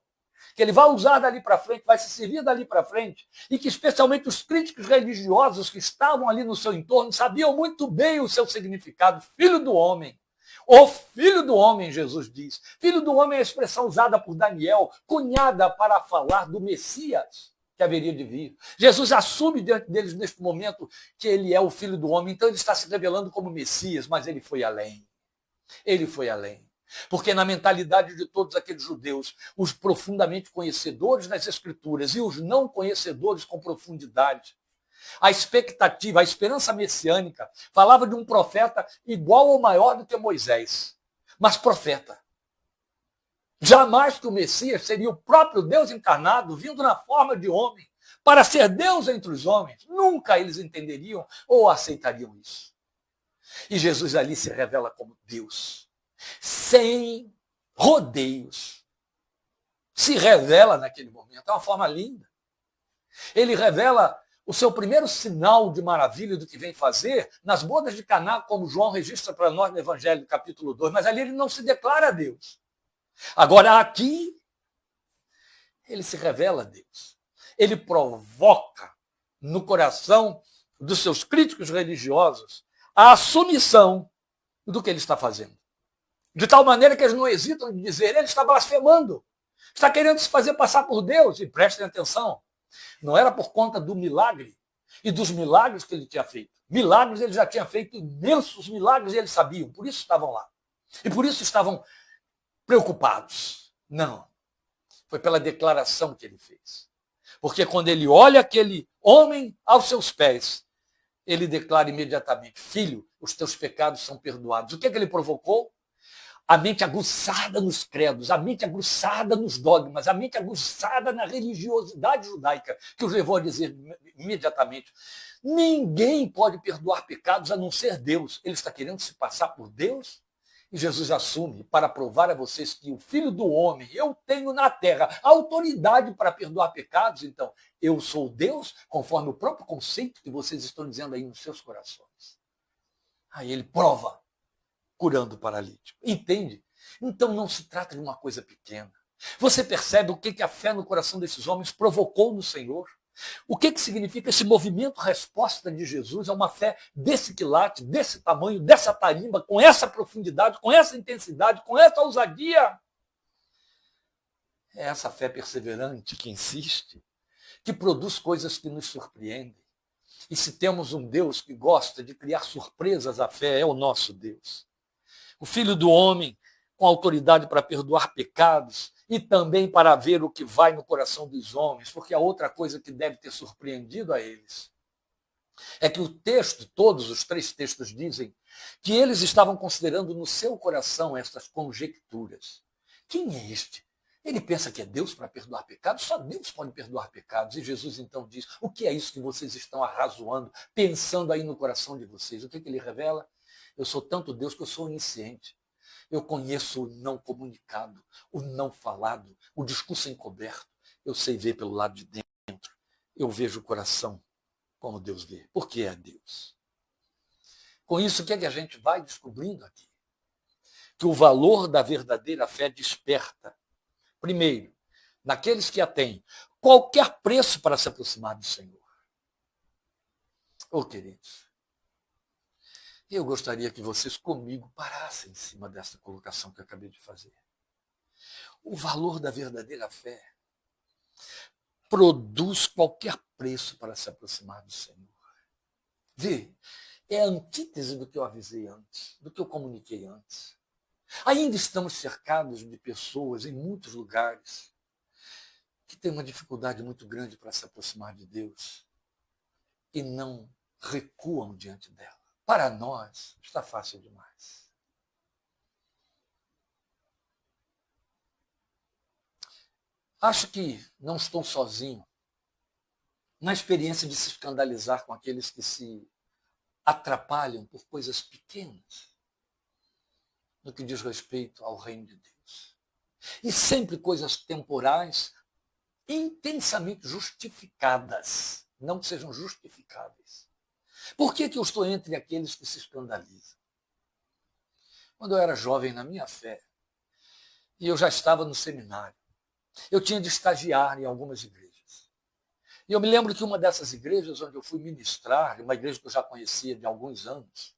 que ele vai usar dali para frente, vai se servir dali para frente, e que especialmente os críticos religiosos que estavam ali no seu entorno sabiam muito bem o seu significado, filho do homem. O filho do homem, Jesus diz. Filho do homem é a expressão usada por Daniel, cunhada para falar do Messias que haveria de vir. Jesus assume diante deles neste momento que ele é o filho do homem, então ele está se revelando como Messias, mas ele foi além. Ele foi além. Porque na mentalidade de todos aqueles judeus, os profundamente conhecedores das Escrituras e os não conhecedores com profundidade, a expectativa, a esperança messiânica, falava de um profeta igual ou maior do que Moisés, mas profeta. Jamais que o Messias seria o próprio Deus encarnado, vindo na forma de homem, para ser Deus entre os homens. Nunca eles entenderiam ou aceitariam isso. E Jesus ali se revela como Deus, sem rodeios. Se revela naquele momento, é uma forma linda. Ele revela o seu primeiro sinal de maravilha do que vem fazer nas bodas de Caná, como João registra para nós no Evangelho, capítulo 2, mas ali ele não se declara a Deus. Agora aqui, ele se revela a Deus. Ele provoca no coração dos seus críticos religiosos a assumição do que ele está fazendo. De tal maneira que eles não hesitam em dizer, ele está blasfemando, está querendo se fazer passar por Deus. E prestem atenção, não era por conta do milagre e dos milagres que ele tinha feito. Milagres ele já tinha feito, imensos milagres, e eles sabiam, por isso estavam lá. E por isso estavam preocupados. Não, foi pela declaração que ele fez. Porque quando ele olha aquele homem aos seus pés, ele declara imediatamente, filho, os teus pecados são perdoados. O que é que ele provocou? A mente aguçada nos credos, a mente aguçada nos dogmas, a mente aguçada na religiosidade judaica, que os levou a dizer imediatamente, ninguém pode perdoar pecados a não ser Deus. Ele está querendo se passar por Deus? E Jesus assume, para provar a vocês que o Filho do Homem, eu tenho na terra autoridade para perdoar pecados, então eu sou Deus, conforme o próprio conceito que vocês estão dizendo aí nos seus corações. Aí ele prova, curando o paralítico. Entende? Então não se trata de uma coisa pequena. Você percebe o que a fé no coração desses homens provocou no Senhor? O que significa esse movimento-resposta de Jesus? É uma fé desse quilate, desse tamanho, dessa tarimba, com essa profundidade, com essa intensidade, com essa ousadia. É essa fé perseverante que insiste, que produz coisas que nos surpreendem. E se temos um Deus que gosta de criar surpresas à fé, é o nosso Deus. O Filho do Homem, com autoridade para perdoar pecados e também para ver o que vai no coração dos homens, porque a outra coisa que deve ter surpreendido a eles é que o texto, todos os 3 textos dizem que eles estavam considerando no seu coração estas conjecturas. Quem é este? Ele pensa que é Deus para perdoar pecados? Só Deus pode perdoar pecados. E Jesus então diz, o que é isso que vocês estão arrazoando, pensando aí no coração de vocês? O que ele revela? Eu sou tanto Deus que eu sou onisciente. Eu conheço o não comunicado, o não falado, o discurso encoberto. Eu sei ver pelo lado de dentro. Eu vejo o coração como Deus vê, porque é Deus. Com isso, o que é que a gente vai descobrindo aqui? Que o valor da verdadeira fé desperta, primeiro, naqueles que a têm, qualquer preço para se aproximar do Senhor. Queridos, eu gostaria que vocês comigo parassem em cima dessa colocação que eu acabei de fazer. O valor da verdadeira fé produz qualquer preço para se aproximar do Senhor. Vê, é a antítese do que eu avisei antes, do que eu comuniquei antes. Ainda estamos cercados de pessoas em muitos lugares que têm uma dificuldade muito grande para se aproximar de Deus e não recuam diante dela. Para nós, está fácil demais. Acho que não estou sozinho na experiência de se escandalizar com aqueles que se atrapalham por coisas pequenas no que diz respeito ao reino de Deus. E sempre coisas temporais, intensamente justificadas não que sejam justificáveis. Por que eu estou entre aqueles que se escandalizam? Quando eu era jovem na minha fé, e eu já estava no seminário, eu tinha de estagiar em algumas igrejas. E eu me lembro que uma dessas igrejas onde eu fui ministrar, uma igreja que eu já conhecia de alguns anos,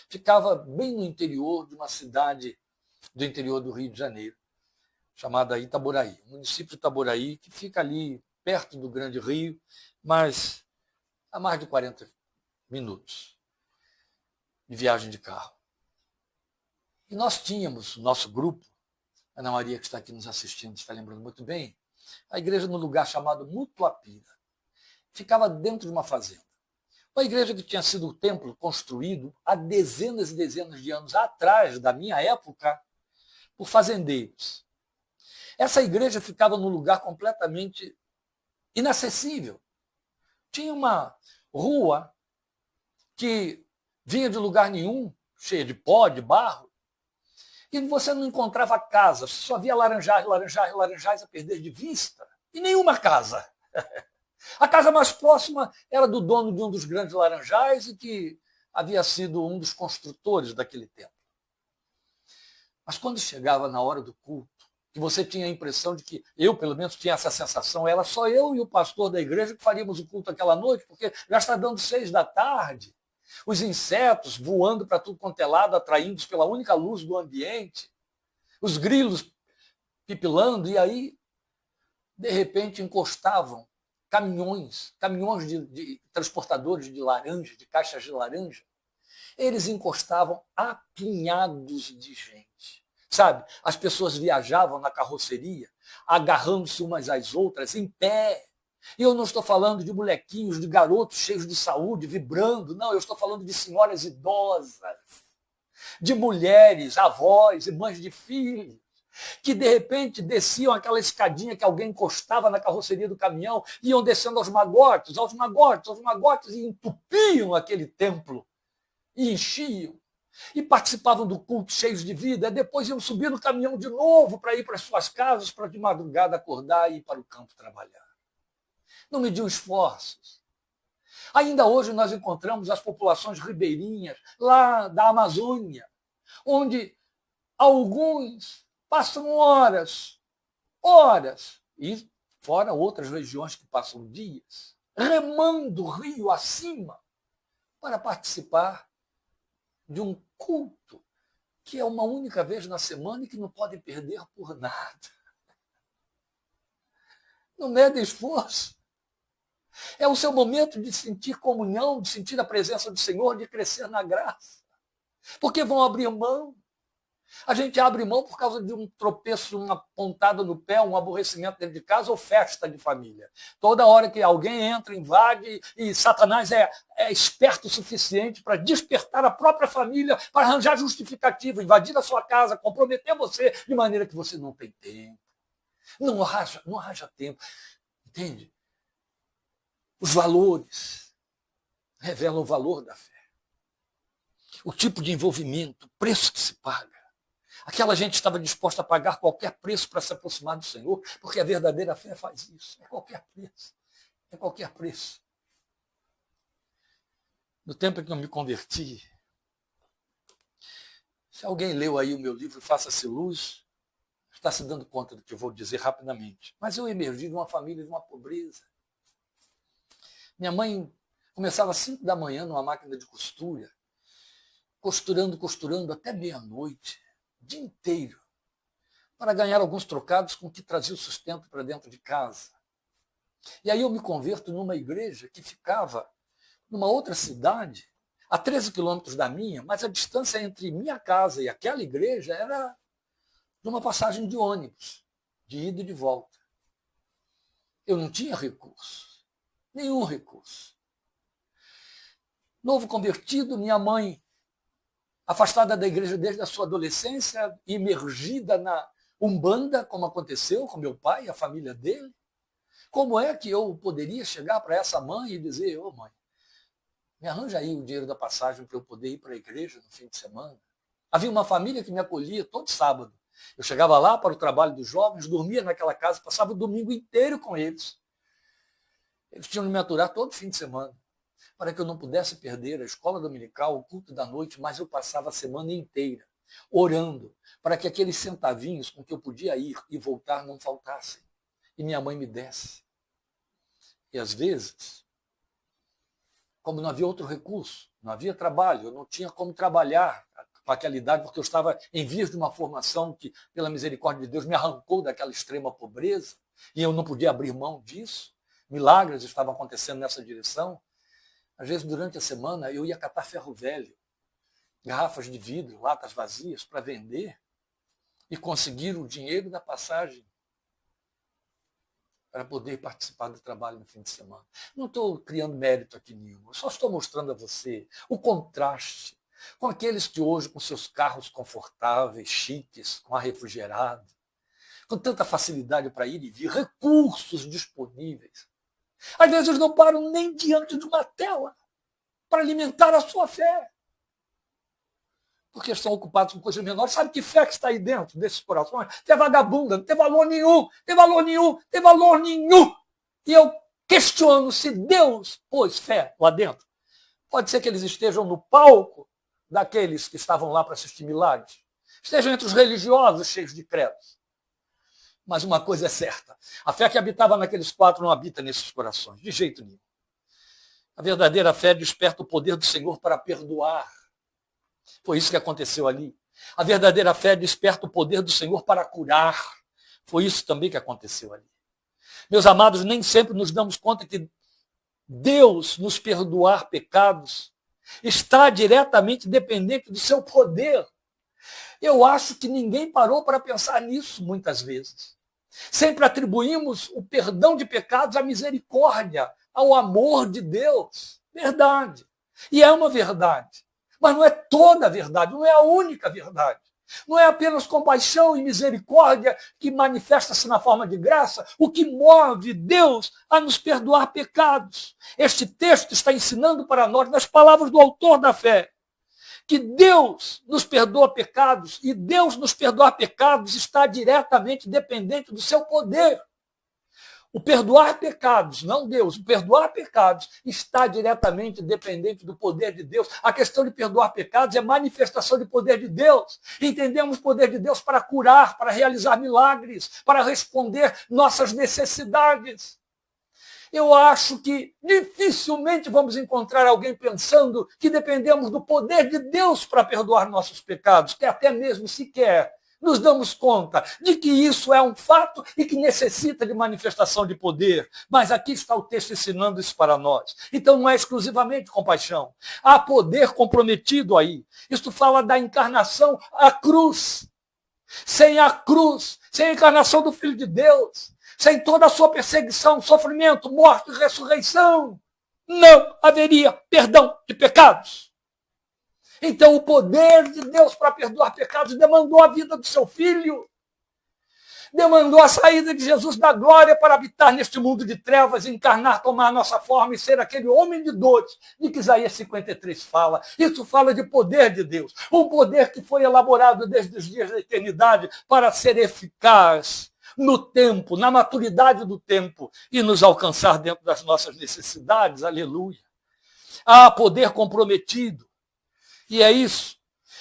ficava bem no interior de uma cidade do interior do Rio de Janeiro, chamada Itaboraí, o município de Itaboraí, que fica ali perto do Grande Rio, mas a mais de 40 minutos de viagem de carro. E nós tínhamos, o nosso grupo, a Ana Maria, que está aqui nos assistindo, está lembrando muito bem, a igreja no lugar chamado Mutuapira. Ficava dentro de uma fazenda. Uma igreja que tinha sido o templo construído há dezenas e dezenas de anos atrás, da minha época, por fazendeiros. Essa igreja ficava num lugar completamente inacessível. Tinha uma rua que vinha de lugar nenhum, cheia de pó, de barro, e você não encontrava casa, você só via laranjais, laranjais, laranjais a perder de vista, e nenhuma casa. A casa mais próxima era do dono de um dos grandes laranjais e que havia sido um dos construtores daquele templo. Mas quando chegava na hora do culto, que você tinha a impressão de que, eu pelo menos tinha essa sensação, era só eu e o pastor da igreja que faríamos o culto aquela noite, porque já está dando 6 da tarde, os insetos voando para tudo quanto é lado, atraídos pela única luz do ambiente, os grilos pipilando, e aí, de repente, encostavam caminhões de transportadores de laranja, de caixas de laranja, eles encostavam apinhados de gente. Sabe, as pessoas viajavam na carroceria, agarrando-se umas às outras, em pé. E eu não estou falando de molequinhos, de garotos cheios de saúde, vibrando, não, eu estou falando de senhoras idosas, de mulheres, avós e mães de filhos, que de repente desciam aquela escadinha que alguém encostava na carroceria do caminhão, iam descendo aos magotes, aos magotes, aos magotes, e entupiam aquele templo, e enchiam, e participavam do culto cheios de vida, depois iam subir no caminhão de novo para ir para as suas casas, para de madrugada acordar e ir para o campo trabalhar. Não mediu esforços. Ainda hoje nós encontramos as populações ribeirinhas, lá da Amazônia, onde alguns passam horas, e fora outras regiões que passam dias, remando o rio acima para participar de um culto que é uma única vez na semana e que não podem perder por nada. Não mede esforço. É o seu momento de sentir comunhão, de sentir a presença do Senhor, de crescer na graça. Porque vão abrir mão. A gente abre mão por causa de um tropeço, uma pontada no pé, um aborrecimento dentro de casa ou festa de família. Toda hora que alguém entra, invade, e Satanás é esperto o suficiente para despertar a própria família, para arranjar justificativa, invadir a sua casa, comprometer você de maneira que você não tem tempo. Não arranja tempo. Entende? Os valores revelam o valor da fé. O tipo de envolvimento, o preço que se paga. Aquela gente estava disposta a pagar qualquer preço para se aproximar do Senhor, porque a verdadeira fé faz isso. É qualquer preço. É qualquer preço. No tempo em que eu me converti, se alguém leu aí o meu livro Faça-se Luz, está se dando conta do que eu vou dizer rapidamente. Mas eu emergi de uma família de uma pobreza. Minha mãe começava às 5 da manhã numa máquina de costura, costurando até meia-noite, o dia inteiro, para ganhar alguns trocados com que trazia o sustento para dentro de casa. E aí eu me converto numa igreja que ficava numa outra cidade, a 13 quilômetros da minha, mas a distância entre minha casa e aquela igreja era de uma passagem de ônibus, de ida e de volta. Eu não tinha recurso, nenhum recurso. Novo convertido, minha mãe afastada da igreja desde a sua adolescência, imergida na Umbanda, como aconteceu com meu pai e a família dele. Como é que eu poderia chegar para essa mãe e dizer, ô mãe, me arranja aí o dinheiro da passagem para eu poder ir para a igreja no fim de semana? Havia uma família que me acolhia todo sábado. Eu chegava lá para o trabalho dos jovens, dormia naquela casa, passava o domingo inteiro com eles. Eles tinham de me aturar todo fim de semana, para que eu não pudesse perder a escola dominical, o culto da noite, mas eu passava a semana inteira orando para que aqueles centavinhos com que eu podia ir e voltar não faltassem. E minha mãe me desse. E às vezes, como não havia outro recurso, não havia trabalho, eu não tinha como trabalhar com aquela idade, porque eu estava em vias de uma formação que, pela misericórdia de Deus, me arrancou daquela extrema pobreza, e eu não podia abrir mão disso. Milagres estavam acontecendo nessa direção. Às vezes, durante a semana, eu ia catar ferro velho, garrafas de vidro, latas vazias, para vender e conseguir o dinheiro da passagem para poder participar do trabalho no fim de semana. Não estou criando mérito aqui nenhum, eu só estou mostrando a você o contraste com aqueles que hoje, com seus carros confortáveis, chiques, com ar refrigerado, com tanta facilidade para ir e vir, recursos disponíveis. Às vezes não param nem diante de uma tela para alimentar a sua fé, porque estão ocupados com coisas menores. Sabe que fé que está aí dentro desses corações? É vagabunda, não tem valor nenhum, tem valor nenhum, tem valor nenhum. E eu questiono se Deus pôs fé lá dentro. Pode ser que eles estejam no palco daqueles que estavam lá para assistir milagres, estejam entre os religiosos cheios de credos. Mas uma coisa é certa, a fé que habitava naqueles quatro não habita nesses corações, de jeito nenhum. A verdadeira fé desperta o poder do Senhor para perdoar. Foi isso que aconteceu ali. A verdadeira fé desperta o poder do Senhor para curar. Foi isso também que aconteceu ali. Meus amados, nem sempre nos damos conta que Deus nos perdoar pecados está diretamente dependente do seu poder. Eu acho que ninguém parou para pensar nisso muitas vezes. Sempre atribuímos o perdão de pecados à misericórdia, ao amor de Deus. Verdade. E é uma verdade. Mas não é toda a verdade, não é a única verdade. Não é apenas compaixão e misericórdia que manifesta-se na forma de graça, o que move Deus a nos perdoar pecados. Este texto está ensinando para nós, nas palavras do autor da fé, que Deus nos perdoa pecados, e Deus nos perdoar pecados está diretamente dependente do seu poder. O perdoar pecados, não Deus, o perdoar pecados está diretamente dependente do poder de Deus. A questão de perdoar pecados é manifestação de poder de Deus. Entendemos o poder de Deus para curar, para realizar milagres, para responder nossas necessidades. Eu acho que dificilmente vamos encontrar alguém pensando que dependemos do poder de Deus para perdoar nossos pecados, que até mesmo sequer nos damos conta de que isso é um fato e que necessita de manifestação de poder. Mas aqui está o texto ensinando isso para nós. Então não é exclusivamente compaixão. Há poder comprometido aí. Isto fala da encarnação, a cruz. Sem a cruz, sem a encarnação do Filho de Deus, sem toda a sua perseguição, sofrimento, morte e ressurreição, não haveria perdão de pecados. Então, o poder de Deus para perdoar pecados demandou a vida do seu Filho, demandou a saída de Jesus da glória para habitar neste mundo de trevas, encarnar, tomar a nossa forma e ser aquele homem de dores de que Isaías 53 fala. Isso fala de poder de Deus, um poder que foi elaborado desde os dias da eternidade para ser eficaz no tempo, na maturidade do tempo e nos alcançar dentro das nossas necessidades. Aleluia. Há poder comprometido. E é isso.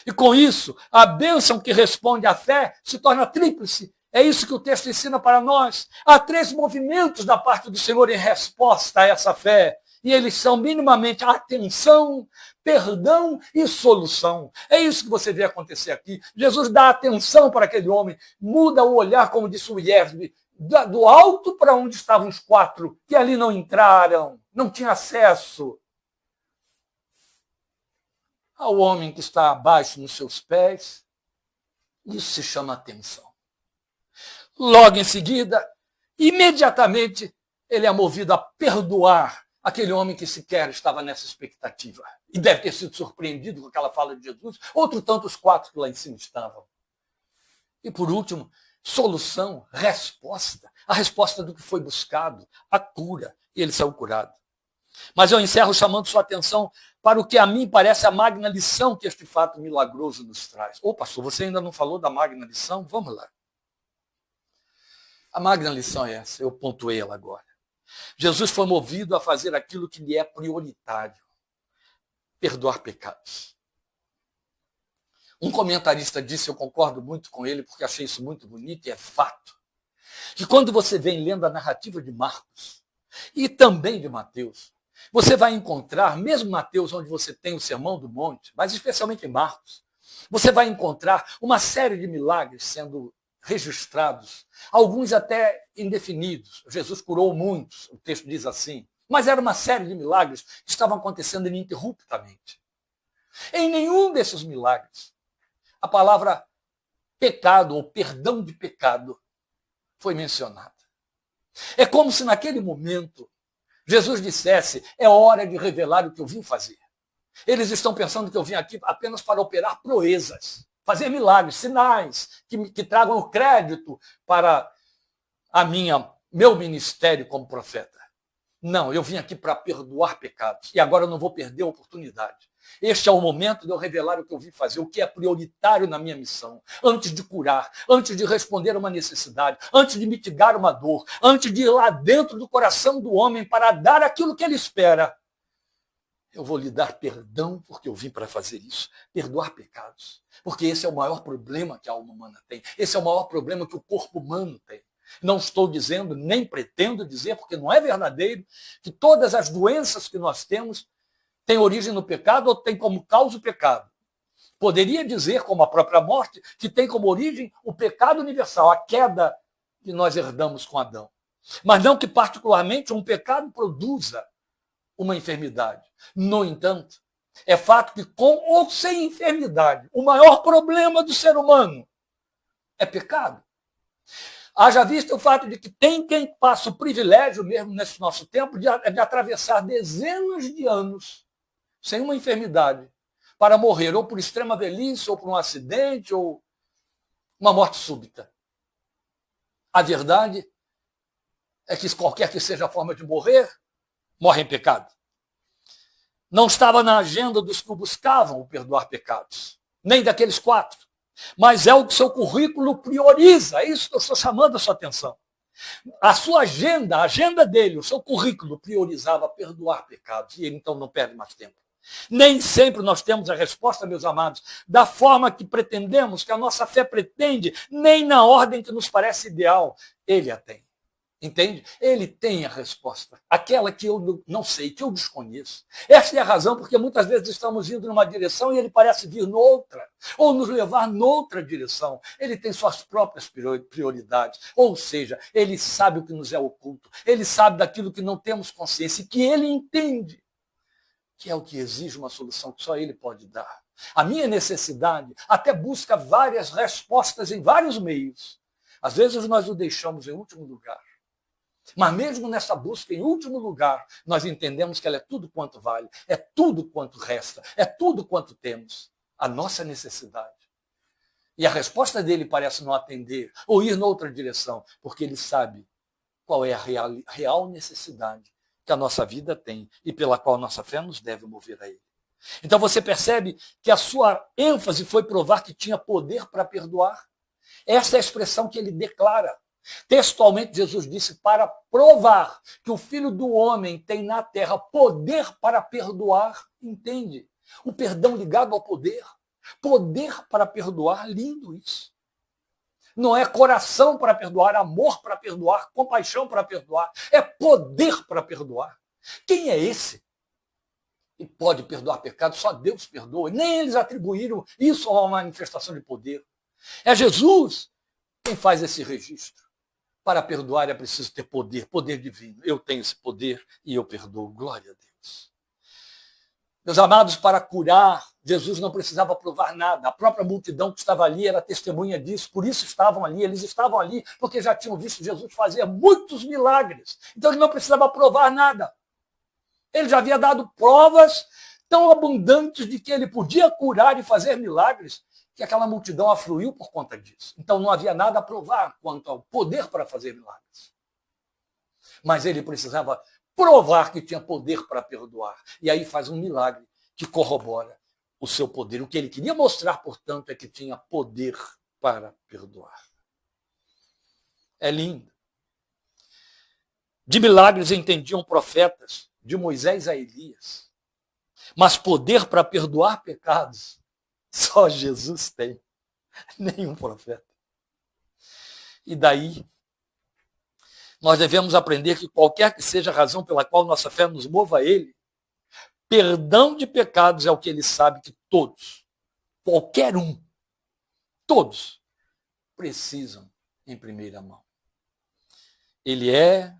E com isso, a bênção que responde à fé se torna tríplice. É isso que o texto ensina para nós. Há 3 movimentos da parte do Senhor em resposta a essa fé. E eles são minimamente atenção, perdão e solução. É isso que você vê acontecer aqui. Jesus dá atenção para aquele homem, muda o olhar, como disse o Yersby, do alto para onde estavam os 4, que ali não entraram, não tinham acesso. Ao homem que está abaixo nos seus pés, isso se chama atenção. Logo em seguida, imediatamente, ele é movido a perdoar aquele homem que sequer estava nessa expectativa. E deve ter sido surpreendido com aquela fala de Jesus, outro tanto os 4 que lá em cima estavam. E por último, solução, resposta, a resposta do que foi buscado, a cura, e ele saiu curado. Mas eu encerro chamando sua atenção para o que a mim parece a magna lição que este fato milagroso nos traz. Ô, pastor, você ainda não falou da magna lição? Vamos lá. A magna lição é essa, eu pontuei ela agora. Jesus foi movido a fazer aquilo que lhe é prioritário: perdoar pecados. Um comentarista disse, eu concordo muito com ele, porque achei isso muito bonito e é fato, que quando você vem lendo a narrativa de Marcos e também de Mateus, você vai encontrar, mesmo Mateus, onde você tem o Sermão do Monte, mas especialmente em Marcos, você vai encontrar uma série de milagres sendo registrados, alguns até indefinidos. Jesus curou muitos, o texto diz assim, mas era uma série de milagres que estavam acontecendo ininterruptamente. Em nenhum desses milagres, a palavra pecado ou perdão de pecado foi mencionada. É como se naquele momento Jesus dissesse, é hora de revelar o que eu vim fazer. Eles estão pensando que eu vim aqui apenas para operar proezas, fazer milagres, sinais que tragam o crédito para meu ministério como profeta. Não, eu vim aqui para perdoar pecados e agora eu não vou perder a oportunidade. Este é o momento de eu revelar o que eu vim fazer, o que é prioritário na minha missão. Antes de curar, antes de responder a uma necessidade, antes de mitigar uma dor, antes de ir lá dentro do coração do homem para dar aquilo que ele espera. Eu vou lhe dar perdão porque eu vim para fazer isso, perdoar pecados. Porque esse é o maior problema que a alma humana tem. Esse é o maior problema que o corpo humano tem. Não estou dizendo, nem pretendo dizer, porque não é verdadeiro, que todas as doenças que nós temos têm origem no pecado ou têm como causa o pecado. Poderia dizer, como a própria morte, que tem como origem o pecado universal, a queda que nós herdamos com Adão. Mas não que particularmente um pecado produza uma enfermidade. No entanto, é fato que com ou sem enfermidade, o maior problema do ser humano é pecado. Haja vista o fato de que tem quem passa o privilégio, mesmo nesse nosso tempo, de atravessar dezenas de anos sem uma enfermidade, para morrer ou por extrema velhice, ou por um acidente, ou uma morte súbita. A verdade é que qualquer que seja a forma de morrer, morre em pecado. Não estava na agenda dos que buscavam o perdoar pecados, nem daqueles 4. Mas é o que seu currículo prioriza, é isso que eu estou chamando a sua atenção. A sua agenda, a agenda dele, o seu currículo priorizava perdoar pecados, e ele então não perde mais tempo. Nem sempre nós temos a resposta, meus amados, da forma que pretendemos, que a nossa fé pretende, nem na ordem que nos parece ideal. Ele a tem. Entende? Ele tem a resposta, aquela que eu não sei, que eu desconheço. Esta é a razão porque muitas vezes estamos indo numa direção e ele parece vir noutra, ou nos levar noutra direção. Ele tem suas próprias prioridades, ou seja, ele sabe o que nos é oculto, ele sabe daquilo que não temos consciência e que ele entende, que é o que exige uma solução que só ele pode dar. A minha necessidade até busca várias respostas em vários meios. Às vezes nós o deixamos em último lugar. Mas mesmo nessa busca, em último lugar, nós entendemos que ela é tudo quanto vale, é tudo quanto resta, é tudo quanto temos, a nossa necessidade. E a resposta dele parece não atender ou ir noutra direção, porque ele sabe qual é a real necessidade que a nossa vida tem e pela qual a nossa fé nos deve mover a ele. Então você percebe que a sua ênfase foi provar que tinha poder para perdoar. Essa é a expressão que ele declara. Textualmente, Jesus disse para provar que o Filho do Homem tem na terra poder para perdoar, entende? O perdão ligado ao poder. Poder para perdoar, lindo isso. Não é coração para perdoar, amor para perdoar, compaixão para perdoar. É poder para perdoar. Quem é esse? E pode perdoar pecado, só Deus perdoa. Nem eles atribuíram isso a uma manifestação de poder. É Jesus quem faz esse registro. Para perdoar é preciso ter poder, poder divino. Eu tenho esse poder e eu perdoo. Glória a Deus. Meus amados, para curar, Jesus não precisava provar nada. A própria multidão que estava ali era testemunha disso. Por isso estavam ali. Eles estavam ali porque já tinham visto Jesus fazer muitos milagres. Então ele não precisava provar nada. Ele já havia dado provas tão abundantes de que ele podia curar e fazer milagres, que aquela multidão afluiu por conta disso. Então não havia nada a provar quanto ao poder para fazer milagres. Mas ele precisava provar que tinha poder para perdoar. E aí faz um milagre que corrobora o seu poder. O que ele queria mostrar, portanto, é que tinha poder para perdoar. É lindo. De milagres entendiam profetas, de Moisés a Elias. Mas poder para perdoar pecados, só Jesus tem. Nenhum profeta. E daí, nós devemos aprender que qualquer que seja a razão pela qual nossa fé nos mova a Ele, perdão de pecados é o que Ele sabe que todos, qualquer um, todos, precisam em primeira mão. Ele é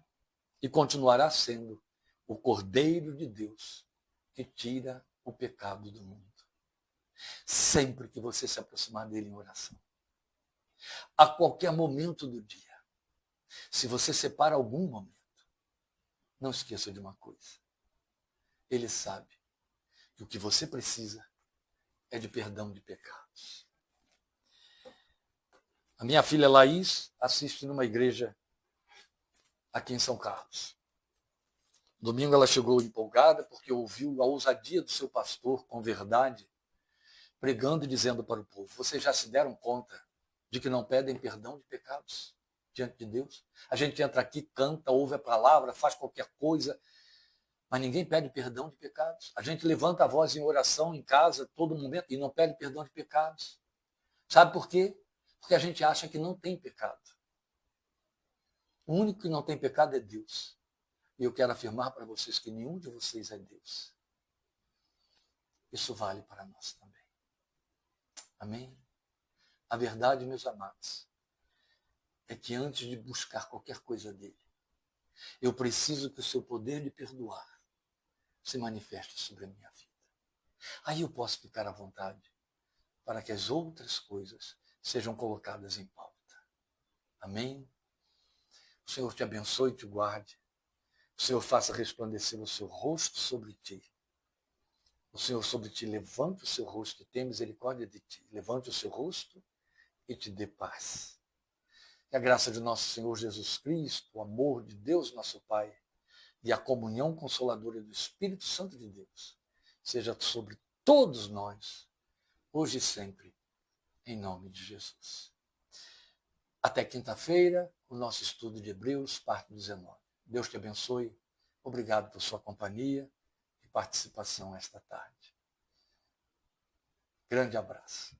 e continuará sendo o Cordeiro de Deus que tira o pecado do mundo. Sempre que você se aproximar dele em oração, a qualquer momento do dia, se você separa algum momento, não esqueça de uma coisa. Ele sabe que o que você precisa é de perdão de pecados. A minha filha Laís assiste numa igreja aqui em São Carlos. Domingo ela chegou empolgada porque ouviu a ousadia do seu pastor, com verdade, pregando e dizendo para o povo: vocês já se deram conta de que não pedem perdão de pecados diante de Deus? A gente entra aqui, canta, ouve a palavra, faz qualquer coisa, mas ninguém pede perdão de pecados. A gente levanta a voz em oração em casa, todo momento, e não pede perdão de pecados. Sabe por quê? Porque a gente acha que não tem pecado. O único que não tem pecado é Deus. E eu quero afirmar para vocês que nenhum de vocês é Deus. Isso vale para nós também. Amém? A verdade, meus amados, é que antes de buscar qualquer coisa dele, eu preciso que o seu poder de perdoar se manifeste sobre a minha vida. Aí eu posso ficar à vontade para que as outras coisas sejam colocadas em pauta. Amém? O Senhor te abençoe e te guarde. O Senhor faça resplandecer o seu rosto sobre ti. O Senhor sobre ti levante o seu rosto e tenha misericórdia de ti. Levante o seu rosto e te dê paz. Que a graça de nosso Senhor Jesus Cristo, o amor de Deus nosso Pai e a comunhão consoladora do Espírito Santo de Deus seja sobre todos nós, hoje e sempre, em nome de Jesus. Até quinta-feira, o nosso estudo de Hebreus, parte 19. Deus te abençoe. Obrigado por sua companhia e participação esta tarde. Grande abraço.